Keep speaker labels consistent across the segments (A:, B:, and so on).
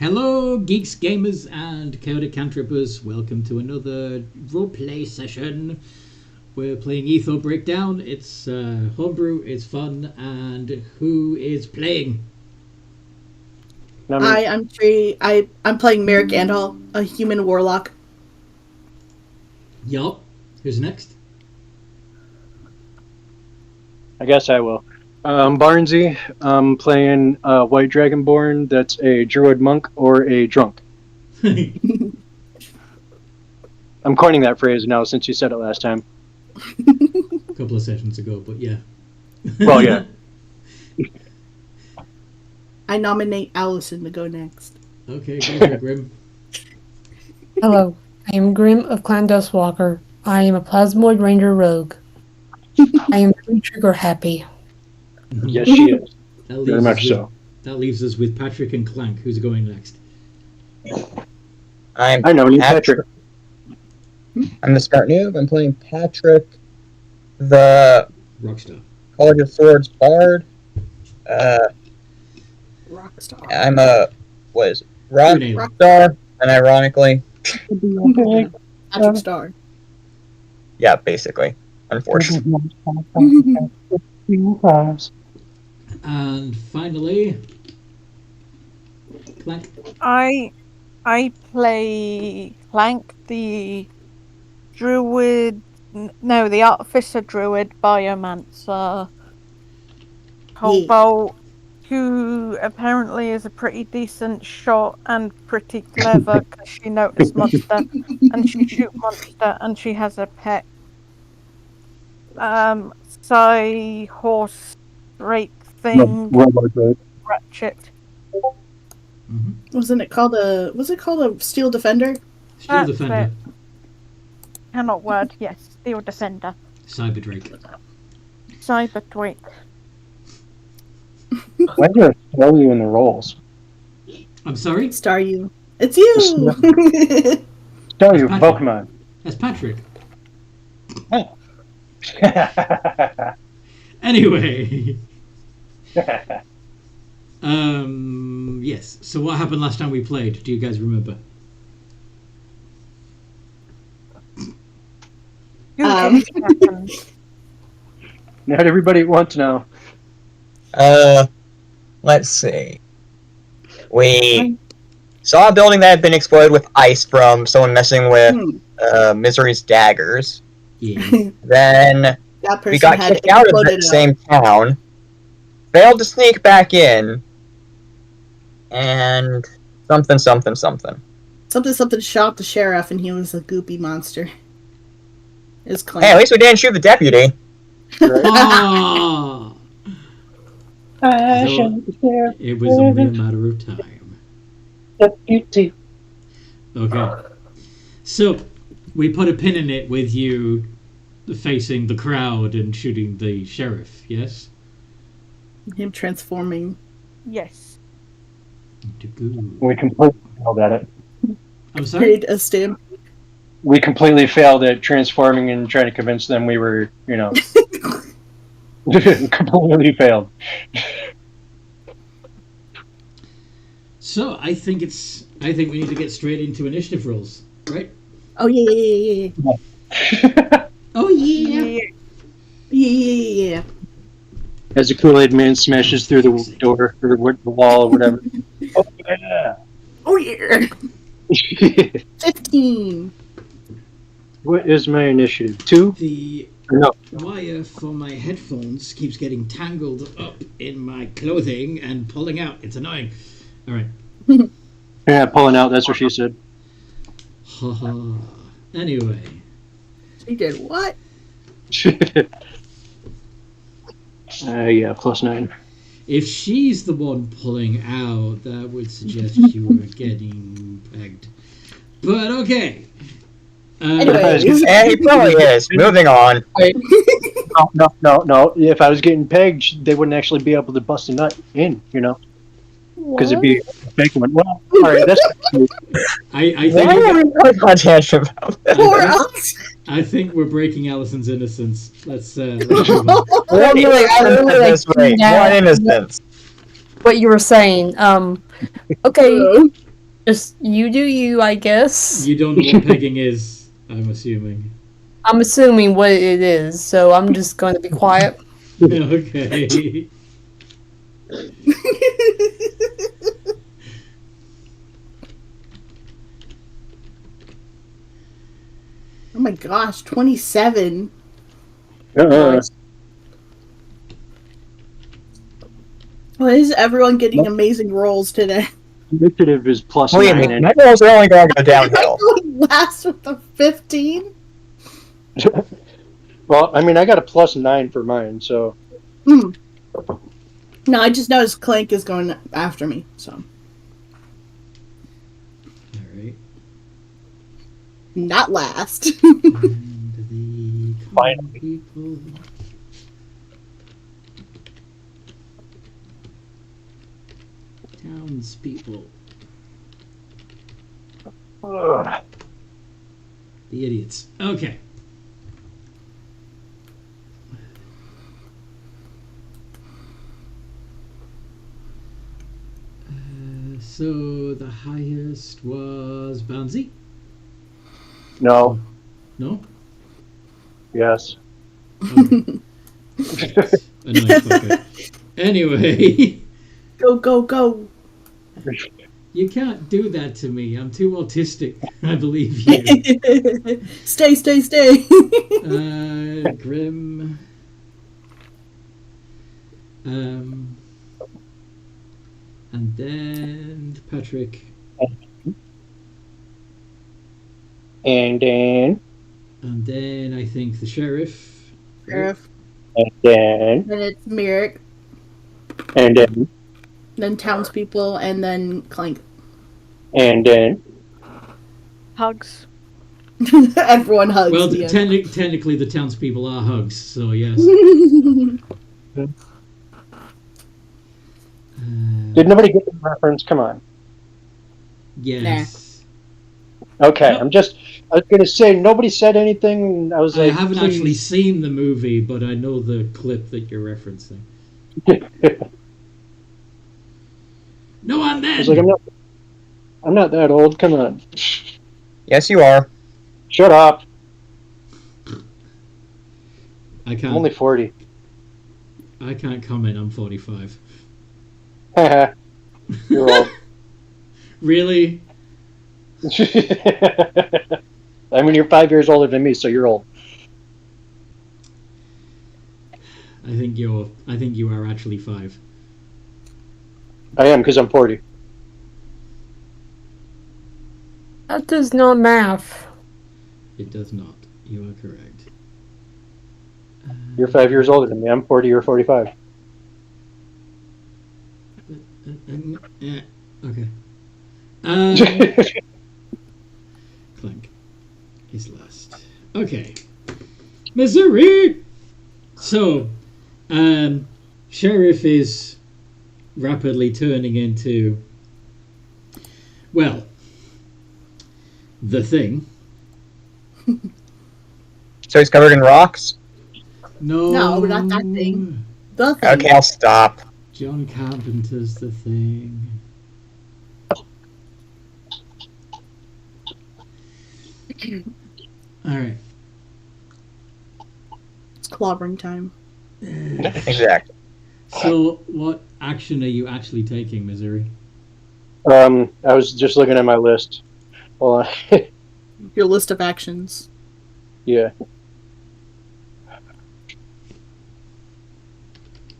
A: Hello, geeks, gamers, and chaotic cantrippers. Welcome to another roleplay session. We're playing Eetho Breakdown. It's homebrew, it's fun, and who is playing?
B: Hi, I'm Tree. I'm playing Merrick Andal, a human warlock.
A: Yup. Who's next?
C: I guess I will. Barnsey, I'm playing White Dragonborn that's a druid monk or a drunk. I'm coining that phrase now since you said it last time.
A: A couple of sessions ago, but yeah.
C: Well, yeah.
B: I nominate Allison to go next.
A: Okay, go for it, Grim.
D: Hello, I am Grim of Clan Dustwalker. I am a Plasmoid Ranger Rogue. I am very trigger happy.
C: Yes, she is. Very much so.
A: That leaves us with Patrick and Clank. Who's going next?
E: I
C: know Patrick.
E: I'm the smart noob. I'm playing Patrick, the
A: Rockstar.
E: College of Swords Bard.
B: Rockstar.
E: I'm a Rockstar, and ironically,
B: Patrick Star.
E: yeah, basically, unfortunately.
A: And finally, Clank.
F: I play Clank, the druid. No, the artificer druid biomancer. Cobalt, who apparently is a pretty decent shot and pretty clever because she noticed monster and she shoot monster and she has a pet. Horse rake thing. Ratchet.
A: Mm-hmm.
B: Was it called a Steel Defender?
A: Steel Defender.
F: Cannot word. Yes, Steel Defender.
A: Cyber Drake.
F: Cyber Drake.
C: Why do I throw you in the rolls?
A: I'm sorry?
B: Star you. It's you!
C: Tell you,
A: Patrick.
C: Pokemon.
A: That's Patrick.
C: Oh.
A: Anyway. Yes. So what happened last time we played? Do you guys remember?
C: Not everybody wants to know.
E: Let's see. We saw a building that had been exploded with ice from someone messing with Misery's daggers.
A: Yeah.
E: Then
B: That person
E: we got
B: had
E: kicked out of
B: exploded
E: that same town, failed to sneak back in, and something.
B: Something shot the sheriff and he was a goopy monster. His claim.
E: Hey, at least we didn't shoot the deputy.
A: Oh! So it was only a matter of time.
C: Deputy.
A: Okay. So we put a pin in it with you facing the crowd and shooting the sheriff, yes?
B: Him transforming.
F: Yes.
C: We completely failed at it.
A: I'm sorry?
B: A stamp.
C: We completely failed at transforming and trying to convince them we were, completely failed.
A: So I think we need to get straight into initiative rolls, right?
B: Oh yeah.
A: Oh yeah.
B: Yeah.
C: As the Kool-Aid Man smashes through the door or the wall or whatever.
B: Oh yeah. 15.
C: What is my initiative? 2?
A: The
C: No.
A: wire for my headphones keeps getting tangled up in my clothing and pulling out. It's annoying. All right.
C: Yeah, pulling out. That's what she said.
A: Haha. Anyway.
B: She did what?
C: Yeah, +9.
A: If she's the one pulling out, that would suggest you were getting pegged. But okay.
B: Anyways.
E: Yeah, he probably is. Moving on.
C: No. If I was getting pegged, they wouldn't actually be able to bust a nut in, Because it'd be a fake one. Well, all right, that's.
A: I
E: Why are we not contacting about that?
B: Poor us.
A: I think we're breaking Allison's innocence. Let's move on.
E: This way. More innocence.
D: What you were saying. Okay, Just you do you, I guess.
A: You don't know what pegging is, I'm assuming.
D: I'm assuming what it is, so I'm just going to be quiet.
A: Okay.
B: Oh my gosh, 27.
C: Nice.
B: Why is everyone getting amazing rolls today?
C: Initiative is plus
E: Believe
C: 9.
E: me, my rolls are only going to go downhill.
B: Last with the 15?
C: Well, I mean, I got a plus 9 for mine, so.
B: No, I just noticed Clank is going after me, so.
A: Alright.
B: Not last.
A: And the
C: Finally.
A: people. Townspeople.
C: Ugh.
A: The idiots. Okay. So the highest was Bouncy?
C: No.
A: No?
C: Yes.
A: Okay. Annoying fucker. Anyway,
B: Go, go, go.
A: you can't do that to me. I'm too autistic. I believe you.
B: Stay, stay, stay.
A: Grim. And then Patrick.
C: And then.
A: And then I think the sheriff.
B: Sheriff.
C: And then.
B: Then it's Merrick.
C: And then.
B: Then Townspeople, and then Clank.
C: And then.
F: Hugs.
B: Everyone hugs.
A: Well,
B: the end.
A: technically the townspeople are hugs, so yes.
C: Did nobody get the reference? Come on.
A: Yes.
C: Okay,
A: No.
C: I was going to say, nobody said anything. I was
A: I
C: like,
A: haven't
C: please.
A: actually seen the movie, but I know the clip that you're referencing. No one
C: I
A: then!
C: was like, I'm not that old. Come on.
E: Yes, you are.
C: Shut up.
A: I can't.
C: I'm only 40.
A: I can't comment. I'm 45.
C: You're old.
A: Really?
C: I mean, you're 5 years older than me, so you're old.
A: I think you are actually 5.
C: I am, because I'm 40.
D: That does not math.
A: It does not. You are correct.
C: You're 5 years older than me. I'm 40, you're 45.
A: Yeah. Okay. Clank is last. Okay. Missouri! So, Sheriff is rapidly turning into, well, the thing.
E: So he's covered in rocks?
A: No.
B: No, not that thing. The thing.
E: Okay, I'll stop.
A: John Carpenter's the thing. Alright.
B: It's clobbering time.
E: Exactly.
A: So, what action are you actually taking, Missouri?
C: I was just looking at my list. Hold on.
B: Your list of actions.
C: Yeah.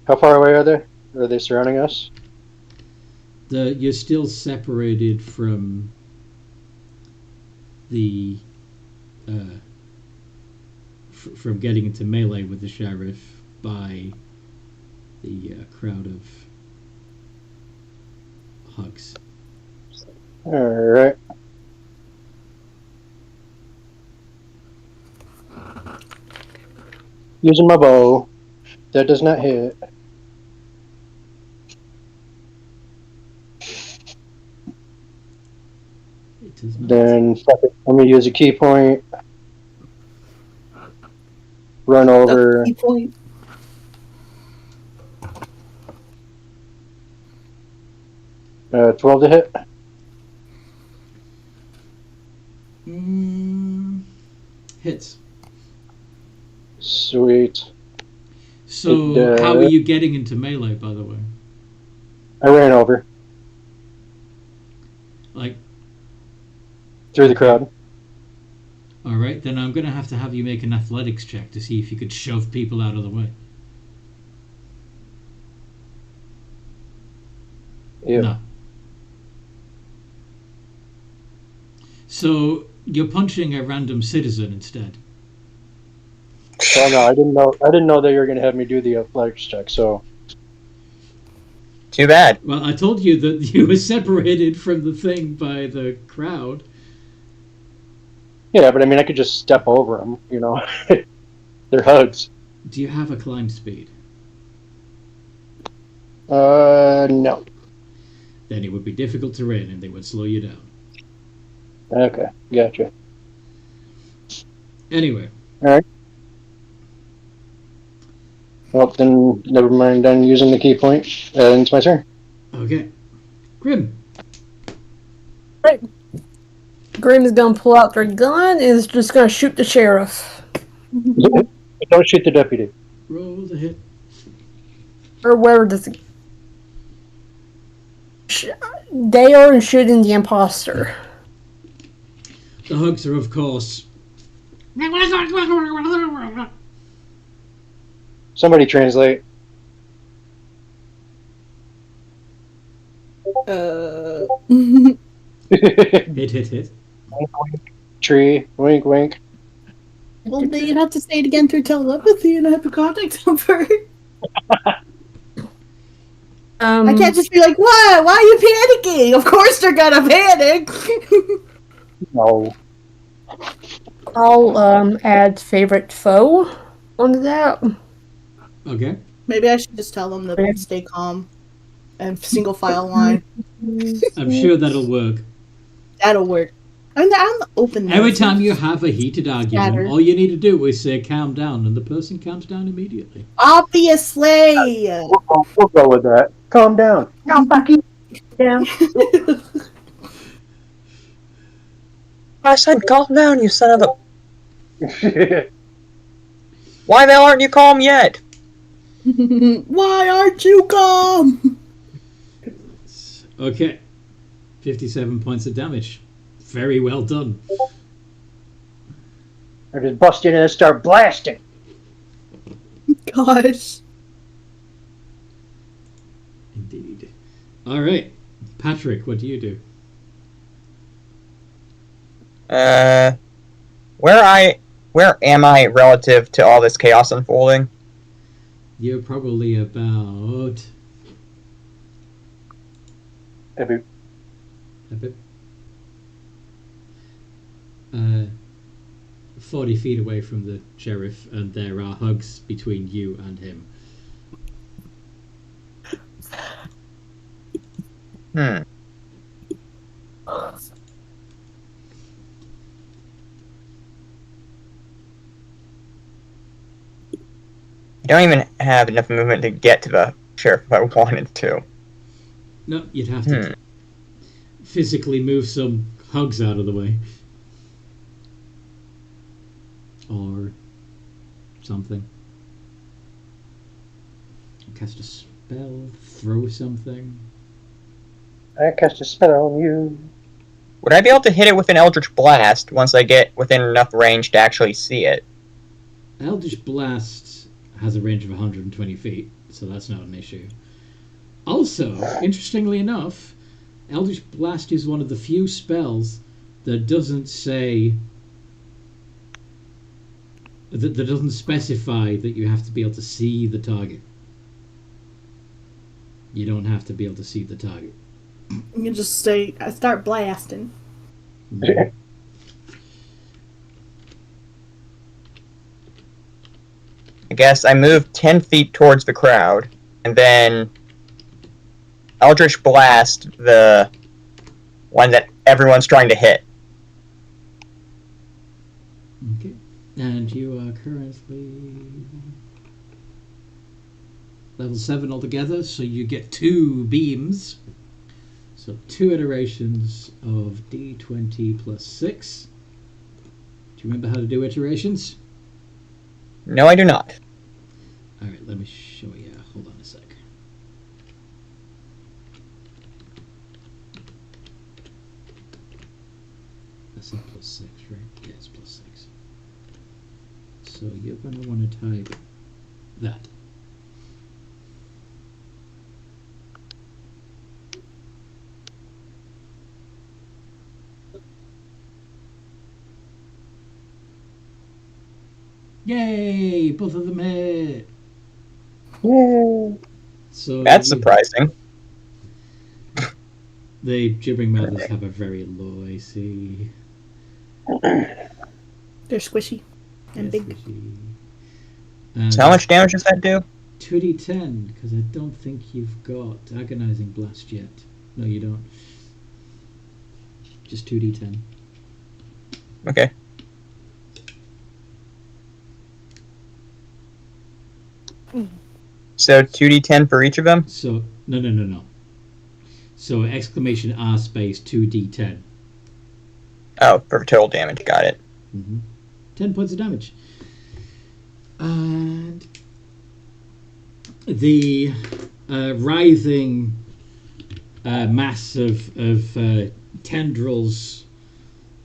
C: How far away are they? Are they surrounding us?
A: You're still separated from the from getting into melee with the sheriff by the crowd of hugs.
C: Alright. Using my bow. That does not hit.
A: It does not.
C: Then fuck it. Let me use a key point. Run over.
B: Key point.
C: 12 to hit.
A: hits.
C: Sweet.
A: So, how are you getting into melee, by the way?
C: I ran over
A: Like,
C: through the crowd.
A: alright, then I'm going to have you make an athletics check to see if you could shove people out of the way.
C: Yeah.
A: No. So, you're punching a random citizen instead.
C: Oh no, I didn't know that you were gonna have me do the athletics check. So
E: Too bad.
A: Well, I told you that you were separated from the thing by the crowd.
C: yeah, but I mean, I could just step over them. You know, they're hugs.
A: Do you have a climb speed?
C: No.
A: Then it would be difficult terrain and they would slow you down.
C: Okay, gotcha.
A: Anyway.
C: All right. Well, then never mind. I'm using the key point. It's my turn.
A: Okay. Grim.
D: Right. Grim is gonna pull out their gun and is just gonna shoot the sheriff.
C: Don't shoot the deputy.
A: Roll the hit.
D: Or where does it? They are shooting the imposter.
A: The hugs are, of course.
C: Somebody translate.
A: Hit, hit, hit.
C: Tree. Wink, wink.
B: Well, then you'd have to say it again through telepathy and I have a contact number. I can't just be like, what? Why are you panicking? Of course they're gonna panic.
C: No.
D: I'll add favorite foe onto that.
A: Okay.
B: Maybe I should just tell them to stay calm and single file line.
A: I'm sure that'll work.
B: That'll work. I'm the open.
A: Every time you have a heated argument,
B: Scattered.
A: all you need to do is say calm down and the person calms down immediately.
B: Obviously.
C: We'll go with that. Calm down.
D: No, fucking down.
E: I said calm down, you son of a... Why the hell aren't you calm yet?
B: Why aren't you calm?
A: Okay. 57 points of damage. Very well done.
C: I just bust in and start blasting.
B: Gosh.
A: Indeed. Alright. Patrick, what do you do?
E: Where am I relative to all this chaos unfolding?
A: You're probably about...
C: A bit.
A: A bit... 40 feet away from the sheriff, and there are hugs between you and him.
E: I don't even have enough movement to get to the sheriff if I wanted to.
A: No, you'd have to physically move some hugs out of the way. Or something. Cast a spell, throw something.
C: I cast a spell on you.
E: Would I be able to hit it with an Eldritch Blast once I get within enough range to actually see it?
A: Eldritch Blast has a range of 120 feet, so that's not an issue. Also, interestingly enough, Eldritch Blast is one of the few spells that doesn't say... that doesn't specify that you have to be able to see the target. You don't have to be able to see the target.
B: You can just say, I start blasting.
E: I guess I move 10 feet towards the crowd, and then Eldritch Blast the one that everyone's trying to hit.
A: Okay. And you are currently level 7 altogether, so you get 2 beams. So 2 iterations of D20 plus 6. you remember how to do iterations?
E: No, I do not.
A: Alright, let me show you. Hold on a sec. That's a +6, right? Yeah, it's +6. So you're going to want to type that. Yay! Both of them hit!
E: Yay.
A: So
E: That's surprising.
A: The gibbering mouthers have a very low AC.
B: They're squishy and
A: They're
B: big.
A: squishy.
E: So how much damage does that do?
A: 2d10, because I don't think you've got Agonizing Blast yet. No, you don't. Just 2d10.
E: Okay. So 2d10 for each of them?
A: So, no. So, exclamation R space 2d10.
E: Oh, for total damage. Got it.
A: 10 points of damage. And the writhing mass of tendrils,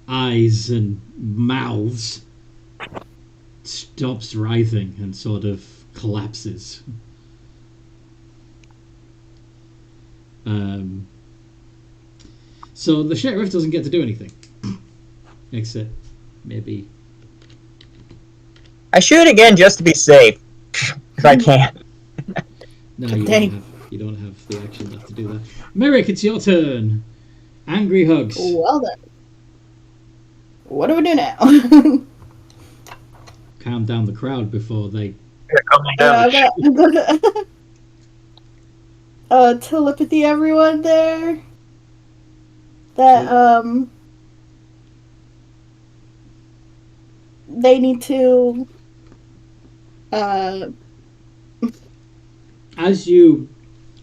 A: eyes, and mouths stops writhing and sort of collapses. So the sheriff doesn't get to do anything. Except maybe...
E: I shoot again just to be safe. If I can.
A: No,
B: Dang.
A: you don't have the action left to do that. Merrick, it's your turn. Angry hugs.
B: Well then. What do we do now?
A: Calm down the crowd before they...
B: Telepathy everyone there. That, they need to,
A: As you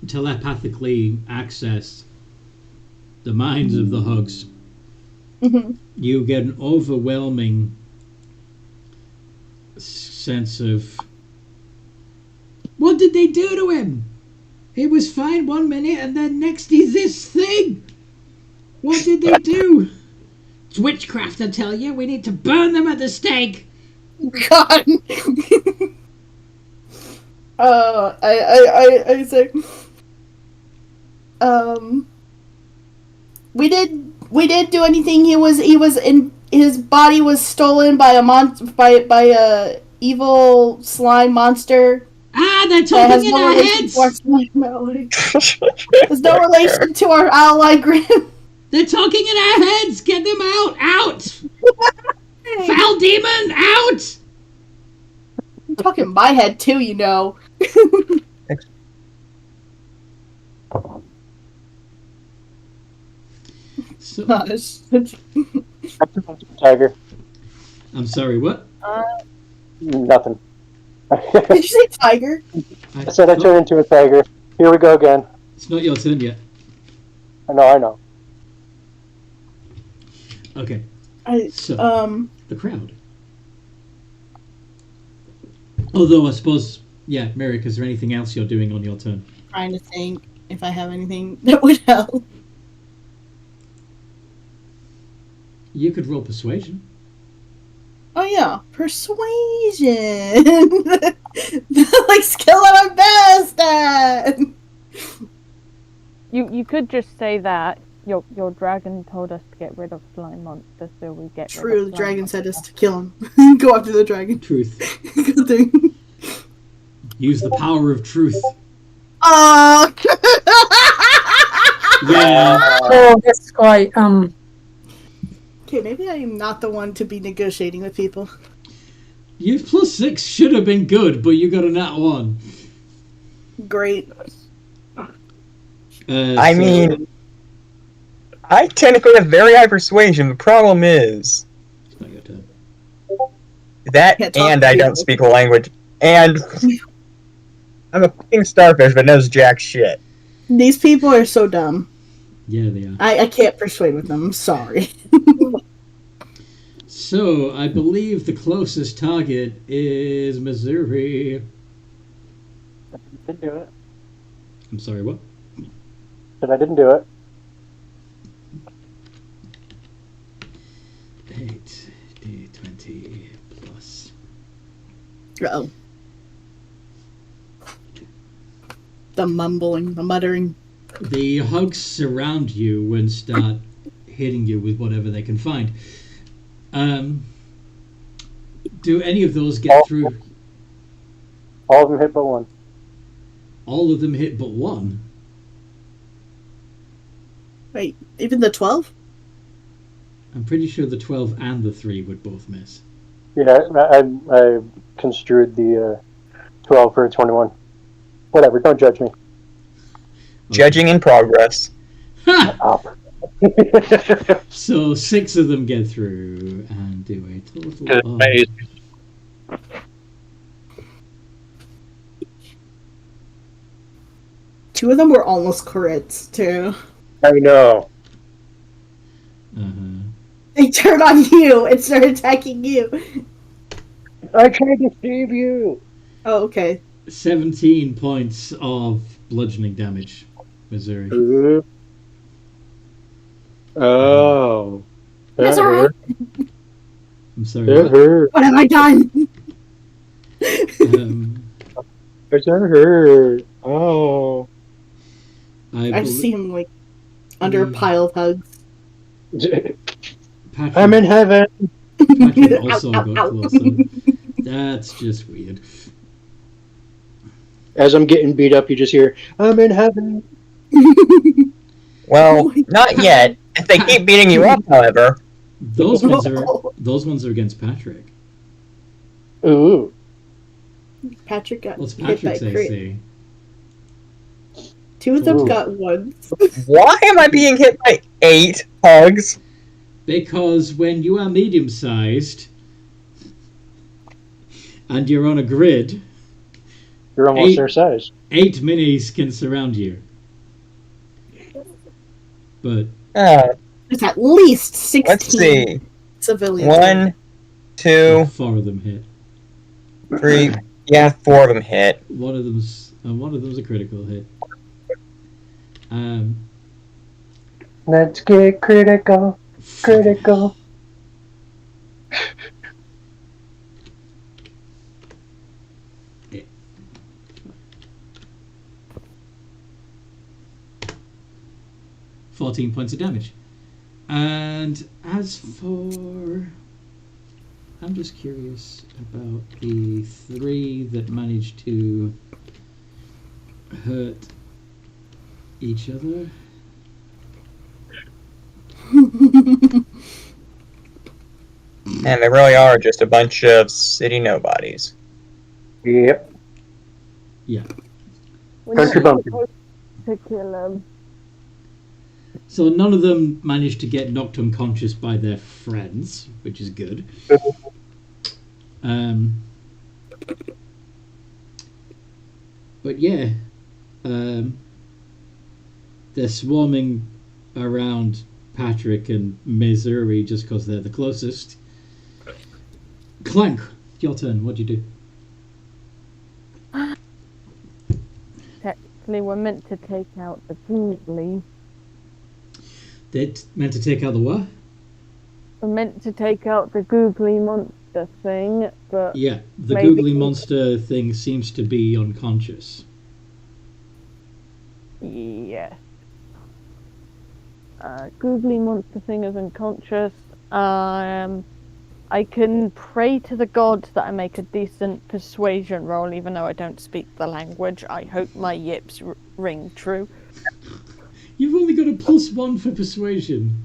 A: telepathically access the minds of the hugs, you get an overwhelming sense of... What did they do to him? He was fine 1 minute and then next he's this thing. What did they do? It's witchcraft, I tell you. We need to burn them at the stake.
B: God. I say, we didn't do anything. He was in, his body was stolen by a evil slime monster.
A: Ah, they're talking in our heads.
B: There's no relation to our ally Grim.
A: They're talking in our heads. Get them out. Out. Foul demon, out.
B: I'm talking in my head too, you know.
A: So,
C: Tiger.
A: I'm sorry, what?
C: Nothing.
B: Did you say tiger?
C: I said I turned into a tiger. Here we go again.
A: It's not your turn yet.
C: I know.
A: Okay. So, the crowd. Although I suppose, yeah, Merrick, is there anything else you're doing on your turn?
B: Trying to think if I have anything that would help.
A: You could roll persuasion.
B: Oh yeah, persuasion. Like skill that I'm best at.
F: You could just say that your dragon told us to get rid of slime monsters, so we get
B: True,
F: rid of
B: the
F: slime
B: dragon
F: monsters.
B: said us to kill him. Go after the dragon.
A: Truth.
B: Good thing.
A: Use the power of truth.
B: Oh.
A: Yeah.
D: Oh, that's quite,
B: Okay, maybe I am not the one to be negotiating with people.
A: Your +6 should have been good, but you got a nat 1.
B: Great.
E: I mean, I technically have very high persuasion. The problem is
A: It's not your turn.
E: that,
B: Can't talk
E: and
B: to
E: I
B: people.
E: don't speak a language, and I'm a fucking starfish that knows jack shit.
B: These people are so dumb.
A: Yeah, they are.
B: I can't persuade with them. I'm sorry.
A: So, I believe the closest target is Missouri.
C: Didn't do it.
A: I'm sorry, what?
C: But I didn't do it.
A: 8d20 plus.
B: Uh-oh. The mumbling, the muttering.
A: The hugs surround you and start hitting you with whatever they can find. Do any of those get through?
C: All of them hit but one.
A: All of them hit but one?
B: Wait, even the 12?
A: I'm pretty sure the 12 and the 3 would both miss.
C: Yeah, I construed the 12 for a 21. Whatever, don't judge me.
E: Judging in progress.
A: Ha!
C: Up.
A: So 6 of them get through and do a total of...
C: Amazing.
B: Two of them were almost crits, too.
C: I know.
A: Uh-huh.
B: They turned on you and started attacking you.
C: I tried to save you.
B: Oh, okay.
A: 17 points of bludgeoning damage, Missouri.
C: Oh.
B: That's alright.
A: I'm sorry.
C: That
A: What?
C: hurt.
B: What have I done?
C: That hurt. Oh.
B: I just see him, like, under a pile of hugs.
A: Patrick,
C: I'm in heaven.
A: Patrick also
B: Ow,
A: got
B: ow, ow.
A: closer. That's just weird.
C: As I'm getting beat up, you just hear, I'm in heaven.
E: Well,
B: Oh my
E: not
B: God.
E: yet. If they keep beating you up, however.
A: Those ones are against Patrick.
C: Ooh.
B: Patrick got
A: What's
B: hit by
A: Patrick's
B: a crit.
A: AC?
B: Two of them
C: Ooh.
B: got ones.
E: Why am I being hit by 8 hugs?
A: Because when you are medium-sized and you're on a grid,
C: You're almost
A: 8
C: their size.
A: 8 minis can surround you. But
B: There's at least 16
E: let's see.
B: civilians.
E: 1, 2,
A: 4 of them hit.
E: 3. Yeah, 4 of them hit.
A: One of them's a critical hit.
C: Let's get critical. Critical.
A: Yeah. $14 points of damage. And as for... I'm just curious about the 3 that managed to hurt each other.
E: And they really are just a bunch of city nobodies.
C: Yep.
A: Yeah.
C: Country bumpkin.
F: To kill him.
A: So none of them managed to get knocked unconscious by their friends, which is good. But yeah, they're swarming around Patrick and Missouri just because they're the closest. Clank, your turn. What do you do?
F: Technically, we're meant to take out the Gribbly.
A: They're meant to take out the what?
F: We're meant to take out the googly monster thing, but
A: Yeah, the
F: Maybe.
A: googly monster thing seems to be unconscious.
F: yeah. Googly monster thing is unconscious. I can pray to the gods that I make a decent persuasion roll, even though I don't speak the language. I hope my yips ring true.
A: You've only got a +1 for persuasion.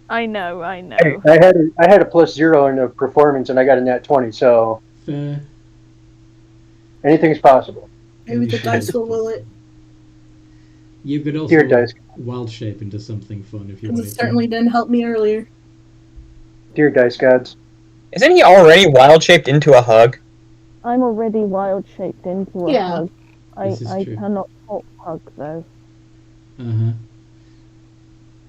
F: I know.
C: I had a +0 in the performance and I got a nat 20, so
A: Fair.
C: anything's possible.
B: Maybe the dice will will it.
A: You could also
C: Dear dice.
A: wild shape into something fun if you
B: It
A: wanted
B: certainly didn't help me earlier.
C: Dear dice gods.
E: Isn't he already wild shaped into a hug?
F: I'm already wild shaped into a
B: Yeah.
F: hug.
A: This is
F: I
A: true.
F: cannot talk hug though.
A: to. Uh-huh.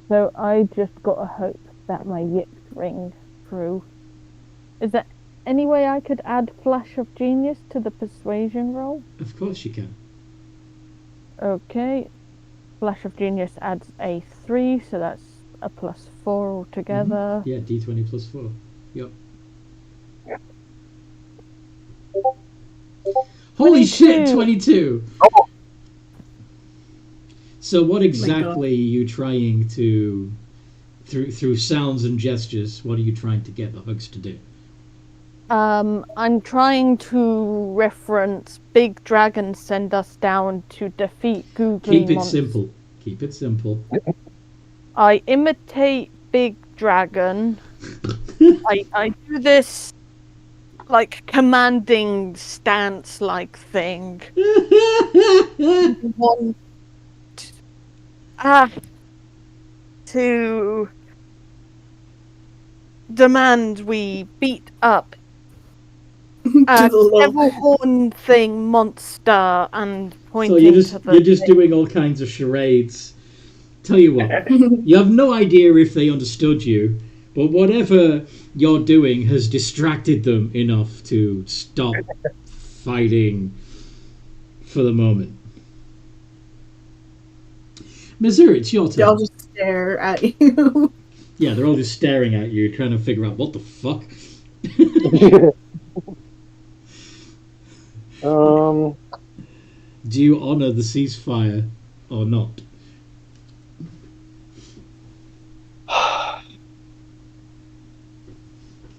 F: So I just gotta hope that my yips ring. through. Is there any way I could add Flash of Genius to the persuasion roll?
A: Of course you can.
F: Okay. Flash of Genius adds a 3, so that's a +4 altogether.
A: Yeah, d20 plus 4. Yep. Holy shit, 22!
C: Oh.
A: So what
B: God.
A: exactly are you trying to, through sounds and gestures, what are you trying to get the hugs to do?
F: I'm trying to reference Big Dragon send us down to defeat Googly
A: Keep it
F: monster.
A: simple. Keep it simple.
F: I imitate Big Dragon. I do this like commanding stance like thing. Want to demand we beat up a
B: the little-
F: devil horn thing monster and pointing
A: So
F: to the
A: you're just
F: thing.
A: doing all kinds of charades. Tell you what, you have no idea if they understood you, but whatever you're doing has distracted them enough to stop fighting for the moment. Missouri, it's your
B: They all
A: turn.
B: just stare at you.
A: Yeah, they're all just staring at you, trying to figure out what the fuck. Do you honor the ceasefire or not?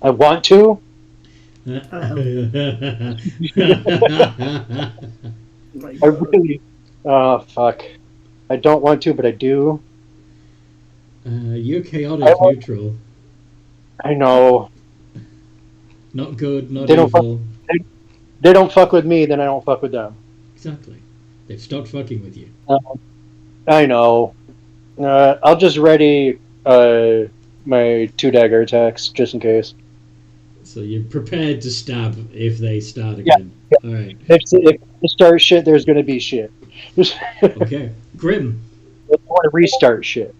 C: I want to. I really. Oh fuck. I don't want to, but I do.
A: You're chaotic neutral.
C: I know.
A: Not good, not
C: They don't
A: evil.
C: They don't fuck with me, then I don't fuck with them.
A: Exactly. They've stopped fucking with you.
C: I know. I'll just ready my 2 dagger attacks just in case.
A: So you're prepared to stab if they start again.
C: Yeah.
A: All right.
C: If they start shit, there's gonna be shit.
A: Okay. Grim.
C: I want to restart shit.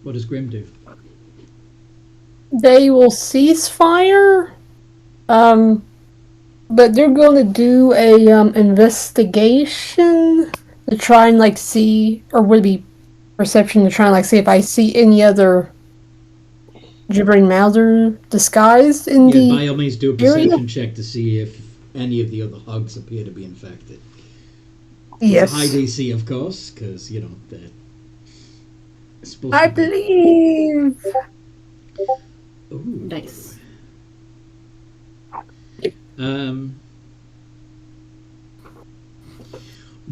A: What does Grim do?
D: They will cease fire, but they're going to do a investigation to try and like see, or would it be perception to try and like see if I see any other gibbering mouths disguised in
A: Yeah, by
D: the
A: all means do a perception check to see if any of the other hugs appear to be infected.
D: yes.
A: High DC, of course, because, you know, they're supposed
D: I
A: to be...
D: believe.
A: Ooh.
B: Nice.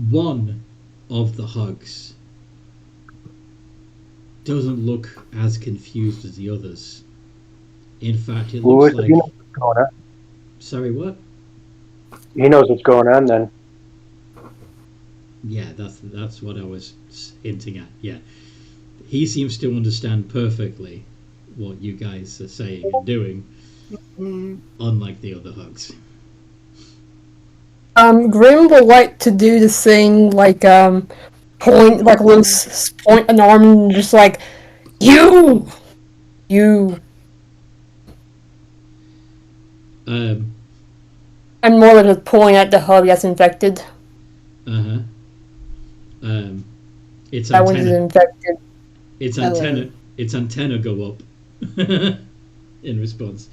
A: One of the hugs doesn't look as confused as the others. In fact, it looks like...
C: He knows what's going on.
A: Sorry, what?
C: He knows what's going on then.
A: Yeah, that's what I was hinting at. Yeah. He seems to understand perfectly what you guys are saying and doing, unlike the other hugs.
D: Grim will like to do this thing like point like loose point an arm and just like you. And more than a point at the hub that's infected.
A: Its
D: That one's
A: antenna.
D: infected.
A: Its antenna go up in response.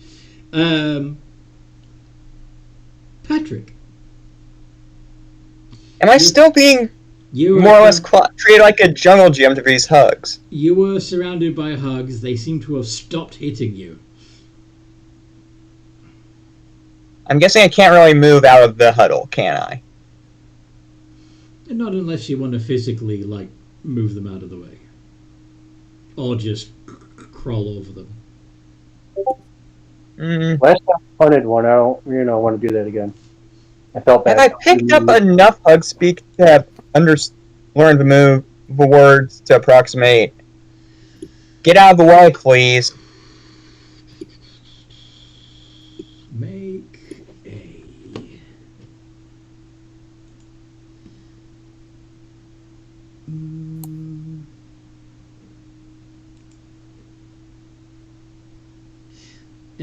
A: Patrick,
E: Am I still being
A: you
E: more or less treated like a jungle gym through these hugs?
A: You were surrounded by hugs. They seem to have stopped hitting you.
E: I'm guessing I can't really move out of the huddle, can I?
A: And not unless you want to physically, like, move them out of the way. Or just crawl over them.
C: Last time I hunted one, I don't want to do that again. I felt bad.
E: Have I picked up enough hug speak to have learned the words to approximate? Get out of the way, please.
A: Make a...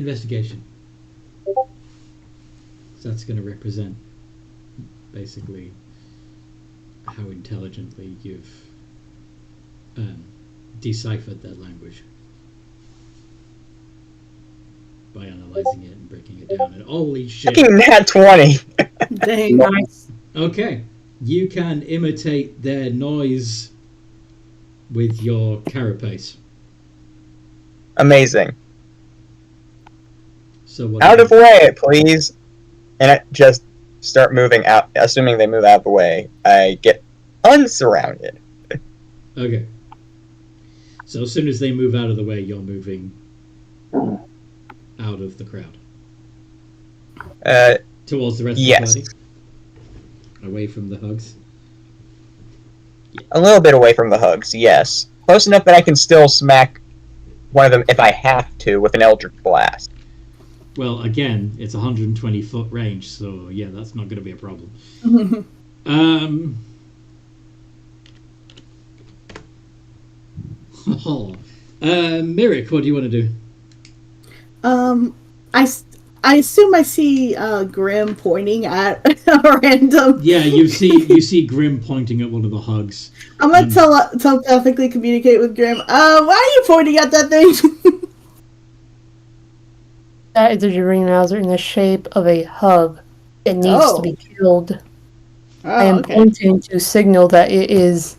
A: Investigation. So that's going to represent basically how intelligently you've deciphered that language by analyzing it and breaking it down. And holy shit!
E: Fucking nat 20.
B: Dang.
D: Nice.
A: Okay, you can imitate their noise with your carapace.
E: Amazing.
A: So what?
E: Out of the way, please. And I just start moving out. Assuming they move out of the way, I get unsurrounded.
A: Okay. So as soon as they move out of the way, you're moving out of the crowd. Towards the rest
E: yes.
A: of the party? Away from the hugs?
E: A little bit away from the hugs, yes. Close enough that I can still smack one of them if I have to with an Eldritch Blast.
A: Well, again, it's 120 foot range, so yeah, that's not going to be a problem. Mirik, what do you want to do?
B: I assume I see Grim pointing at a random.
A: Yeah, you see Grim pointing at one of the hugs.
B: I'm gonna telepathically communicate with Grim. Why are you pointing at that thing?
D: That is a gibbering mouser in the shape of a hug. It needs to be killed. I am pointing to signal that it is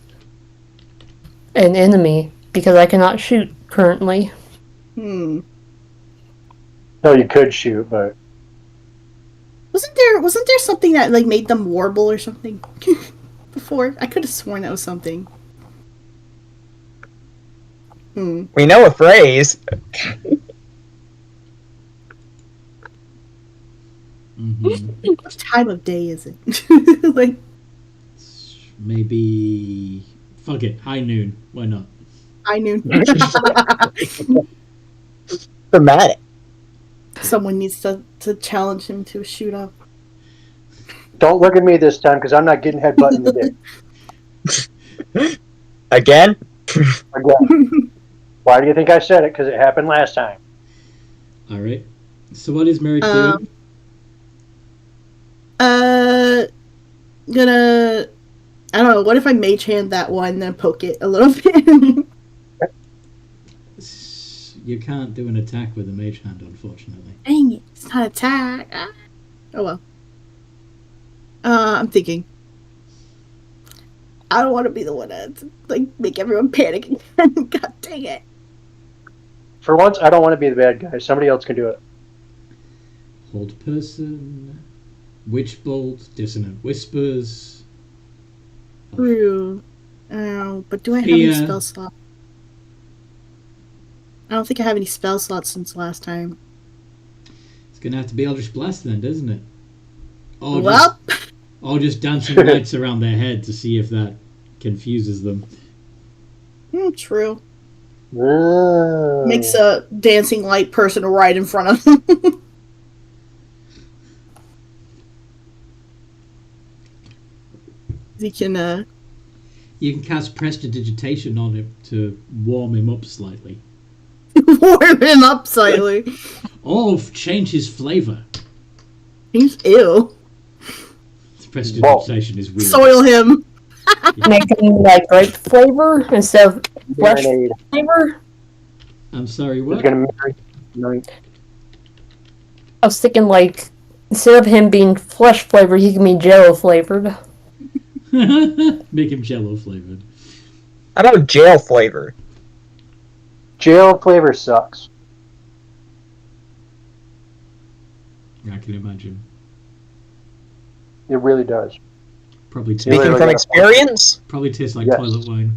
D: an enemy because I cannot shoot currently.
C: No, you could shoot, but
B: wasn't there something that like made them warble or something before? I could have sworn that was something.
E: We know a phrase.
B: What time of day is it? Like
A: maybe fuck it, high noon. Why not?
B: high noon.
E: Dramatic.
B: Someone needs to challenge him to a shoot up.
C: don't look at me this time because I'm not getting headbutt in the dick.
E: Again?
C: Again. Why do you think I said it? Because it happened last time.
A: All right. So what is Merrick doing?
B: I don't know. What if I mage hand that one and then poke it a little bit?
A: You can't do an attack with a mage hand, unfortunately.
B: Dang it! It's not attack. Oh well. I'm thinking. I don't want to be the one that like make everyone panic. God dang it!
C: For once, I don't want to be the bad guy. Somebody else can do it.
A: Hold person, witch bolt, dissonant whispers.
B: True. But do I have any spell slots? I don't think I have any spell slots since last time.
A: It's gonna have to be Eldritch Blast then, doesn't it? Or just dancing lights around their head to see if that confuses them.
B: True. Makes a dancing light person right in front of them. You can
A: cast Prestidigitation on him to warm him up slightly.
B: Warm him up slightly.
A: Or change his flavour.
B: He's ill.
A: Prestidigitation is weird.
B: Soil him.
D: Make him like grape flavor instead of flesh flavor.
A: I'm sorry, what?
D: I was thinking like instead of him being flesh flavored, he can be jello flavored.
A: Make him jello flavored.
E: How about jail flavor?
C: Jail flavor sucks.
A: I can imagine.
C: It really does.
A: Probably tastes
E: Speaking from experience?
A: Probably tastes like
C: Yes.
A: toilet wine.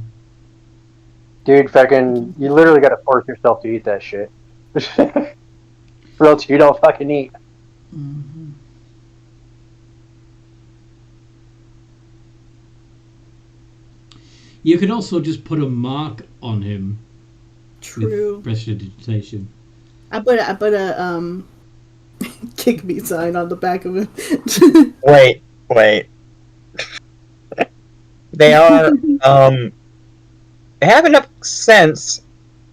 C: Dude, fucking, you literally gotta force yourself to eat that shit. Or else you don't fucking eat.
A: Mm-hmm. You could also just put a mark on him.
B: True.
A: With prestidigitation.
B: I put a kick me sign on the back of it.
E: Wait. They are, they have enough sense,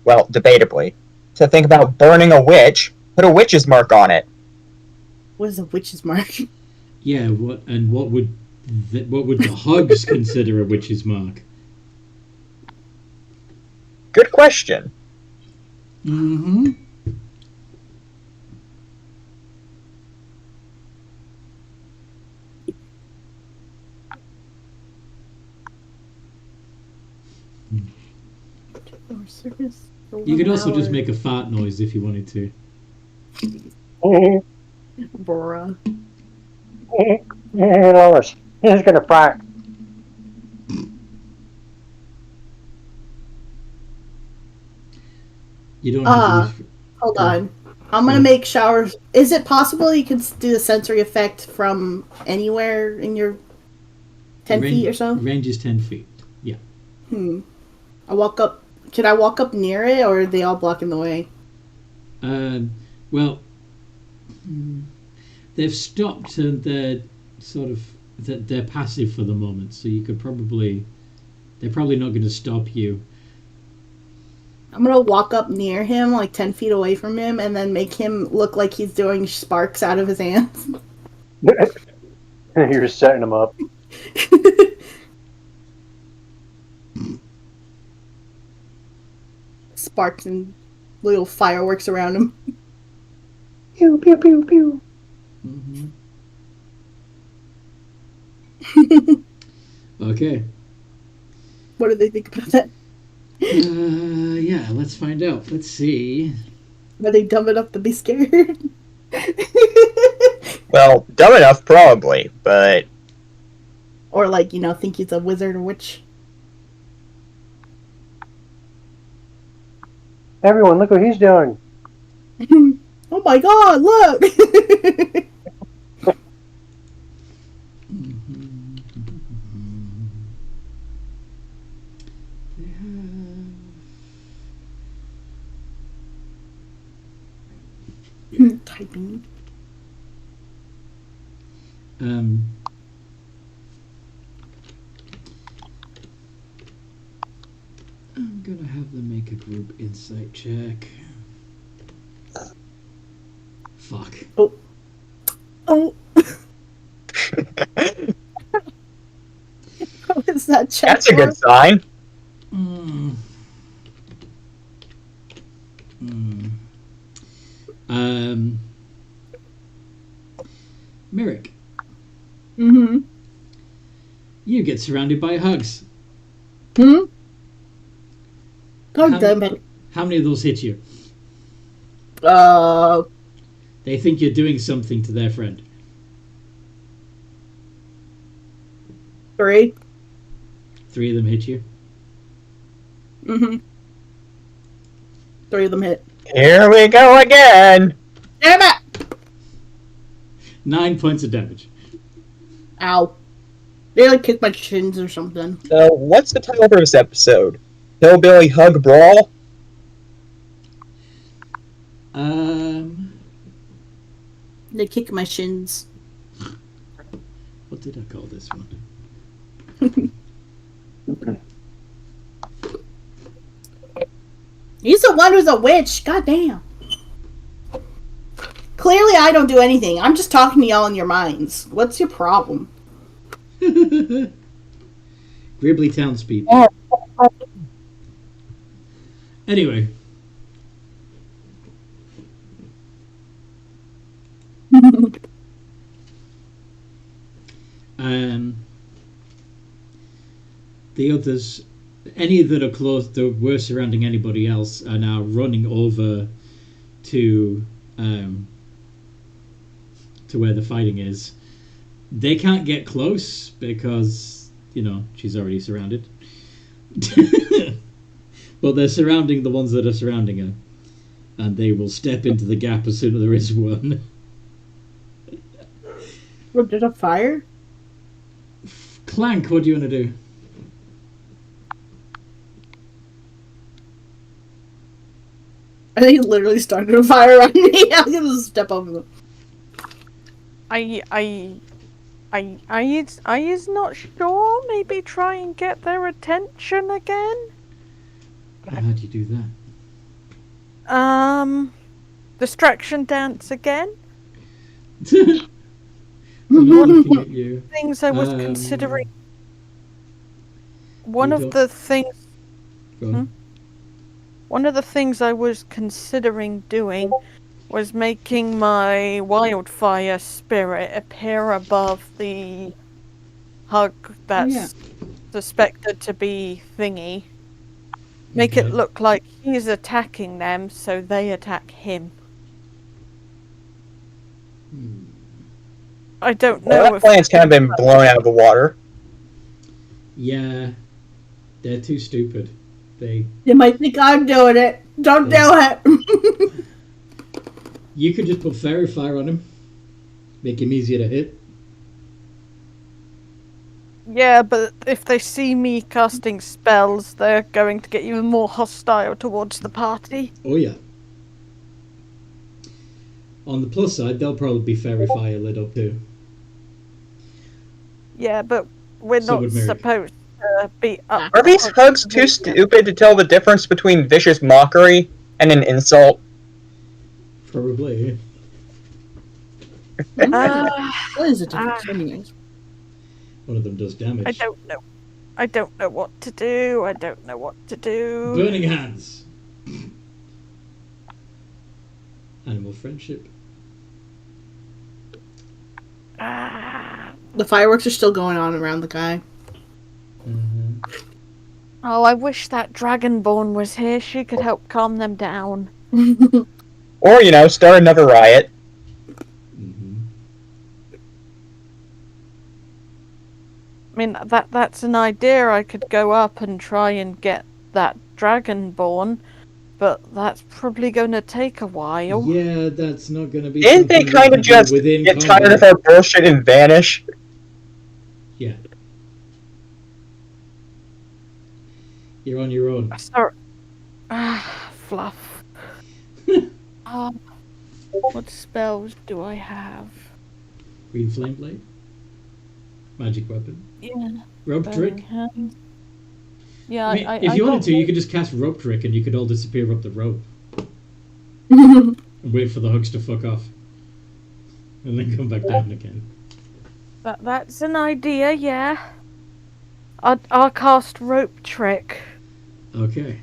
E: well, debatably, to think about burning a witch Put a witch's mark on it.
B: What is a witch's mark?
A: Yeah, what would the hugs consider a witch's mark?
E: Good question.
A: Mm-hmm. You could also just make a fart noise if you wanted to.
B: Bruh.
C: Lois, he's gonna fart.
A: You don't have to...
B: Hold on. I'm gonna make showers. Is it possible you could do the sensory effect from anywhere in your 10 feet or so?
A: Range is 10 feet. Yeah.
B: I walk up. Should I walk up near it, or are they all blocking the way?
A: Well, they've stopped and they're sort of they're passive for the moment. So you could probably they're probably not going to stop you.
B: I'm gonna walk up near him, like 10 feet away from him, and then make him look like he's doing sparks out of his hands.
C: You're setting him up.
B: Sparks and little fireworks around him.
C: Pew pew pew pew.
A: Okay.
B: What do they think about that?
A: Yeah, let's find out. Let's see.
B: Are they dumb enough to be scared?
E: Well, dumb enough, probably, but...
B: Or, like, think he's a wizard or witch?
C: Everyone, look what he's doing.
B: Oh my god, look! Typing.
A: I'm gonna have them make a group insight check. Fuck.
B: Oh. What is that check?
E: That's a good sign.
A: Merrick.
B: Mm-hmm.
A: You get surrounded by hugs.
B: God damn it.
A: How many of those hit you? They think you're doing something to their friend.
B: 3.
A: 3 of them hit you.
B: 3 of them hit.
E: Here we go again.
B: Damn it!
A: 9 points of damage.
B: Ow. They like kicked my shins or something.
E: So, what's the title for this episode? Hillbilly Hug Brawl?
B: They kicked my shins.
A: What did I call this one?
B: He's the one who's a witch. God damn. Clearly I don't do anything. I'm just talking to y'all in your minds. What's your problem?
A: Gribbly Townspeople. Anyway. The others, any that are close, that were surrounding anybody else, are now running over to where the fighting is. They can't get close because, she's already surrounded. But they're surrounding the ones that are surrounding her. And they will step into the gap as soon as there is one.
B: What, did a fire?
A: Clank, what do you want to do?
B: I think it literally started a fire on me. I'm gonna step over them.
F: I is not sure. Maybe try and get their attention again.
A: How do you do that?
F: distraction dance again.
A: I'm not looking at you.
F: Things I was considering.
A: you
F: One of
A: don't-
F: the things.
A: Go on.
F: One of the things I was considering doing was making my wildfire spirit appear above the hug that's suspected to be thingy. Make it
A: Okay.
F: look like he's attacking them, so they attack him. I don't know
E: Well, that
F: if
E: plan's kind of been blown out of the water.
A: Yeah, they're too stupid. They.
B: You might think I'm doing it. Don't do it.
A: You could just put fairy fire on him, make him easier to hit.
F: Yeah, but if they see me casting spells, they're going to get even more hostile towards the party.
A: Oh yeah. On the plus side, they'll probably be fairy fire lit up too.
F: Yeah, but we're
A: So
F: not
A: would Merrick.
F: supposed to be up.
E: Are these hugs too stupid to tell the difference between vicious mockery and an insult?
A: Probably.
B: What is the difference anyways?
A: One of them does damage.
F: I don't know. I don't know what to do. I don't know what to do.
A: Burning hands. Animal friendship.
B: The fireworks are still going on around the guy.
F: Oh, I wish that Dragonborn was here. She could help calm them down.
E: Or, start another riot.
F: I mean, that's an idea. I could go up and try and get that Dragonborn, but that's probably going to take a while.
A: Yeah, that's not going to be.
E: Didn't they
A: something
E: kind
A: we
E: of
A: can do
E: just
A: within
E: get
A: combat.
E: tired of our bullshit and vanish?
A: Yeah. You're on your own.
F: Sorry. Fluff. What spells do I have?
A: Green flame blade. Magic weapon.
F: Yeah.
A: Rope trick.
F: Yeah,
A: I mean, if you wanted to, you could just cast rope trick and you could all disappear up the rope. And wait for the hooks to fuck off. And then come back down again.
F: That's an idea, yeah. I'll cast rope trick.
A: Okay.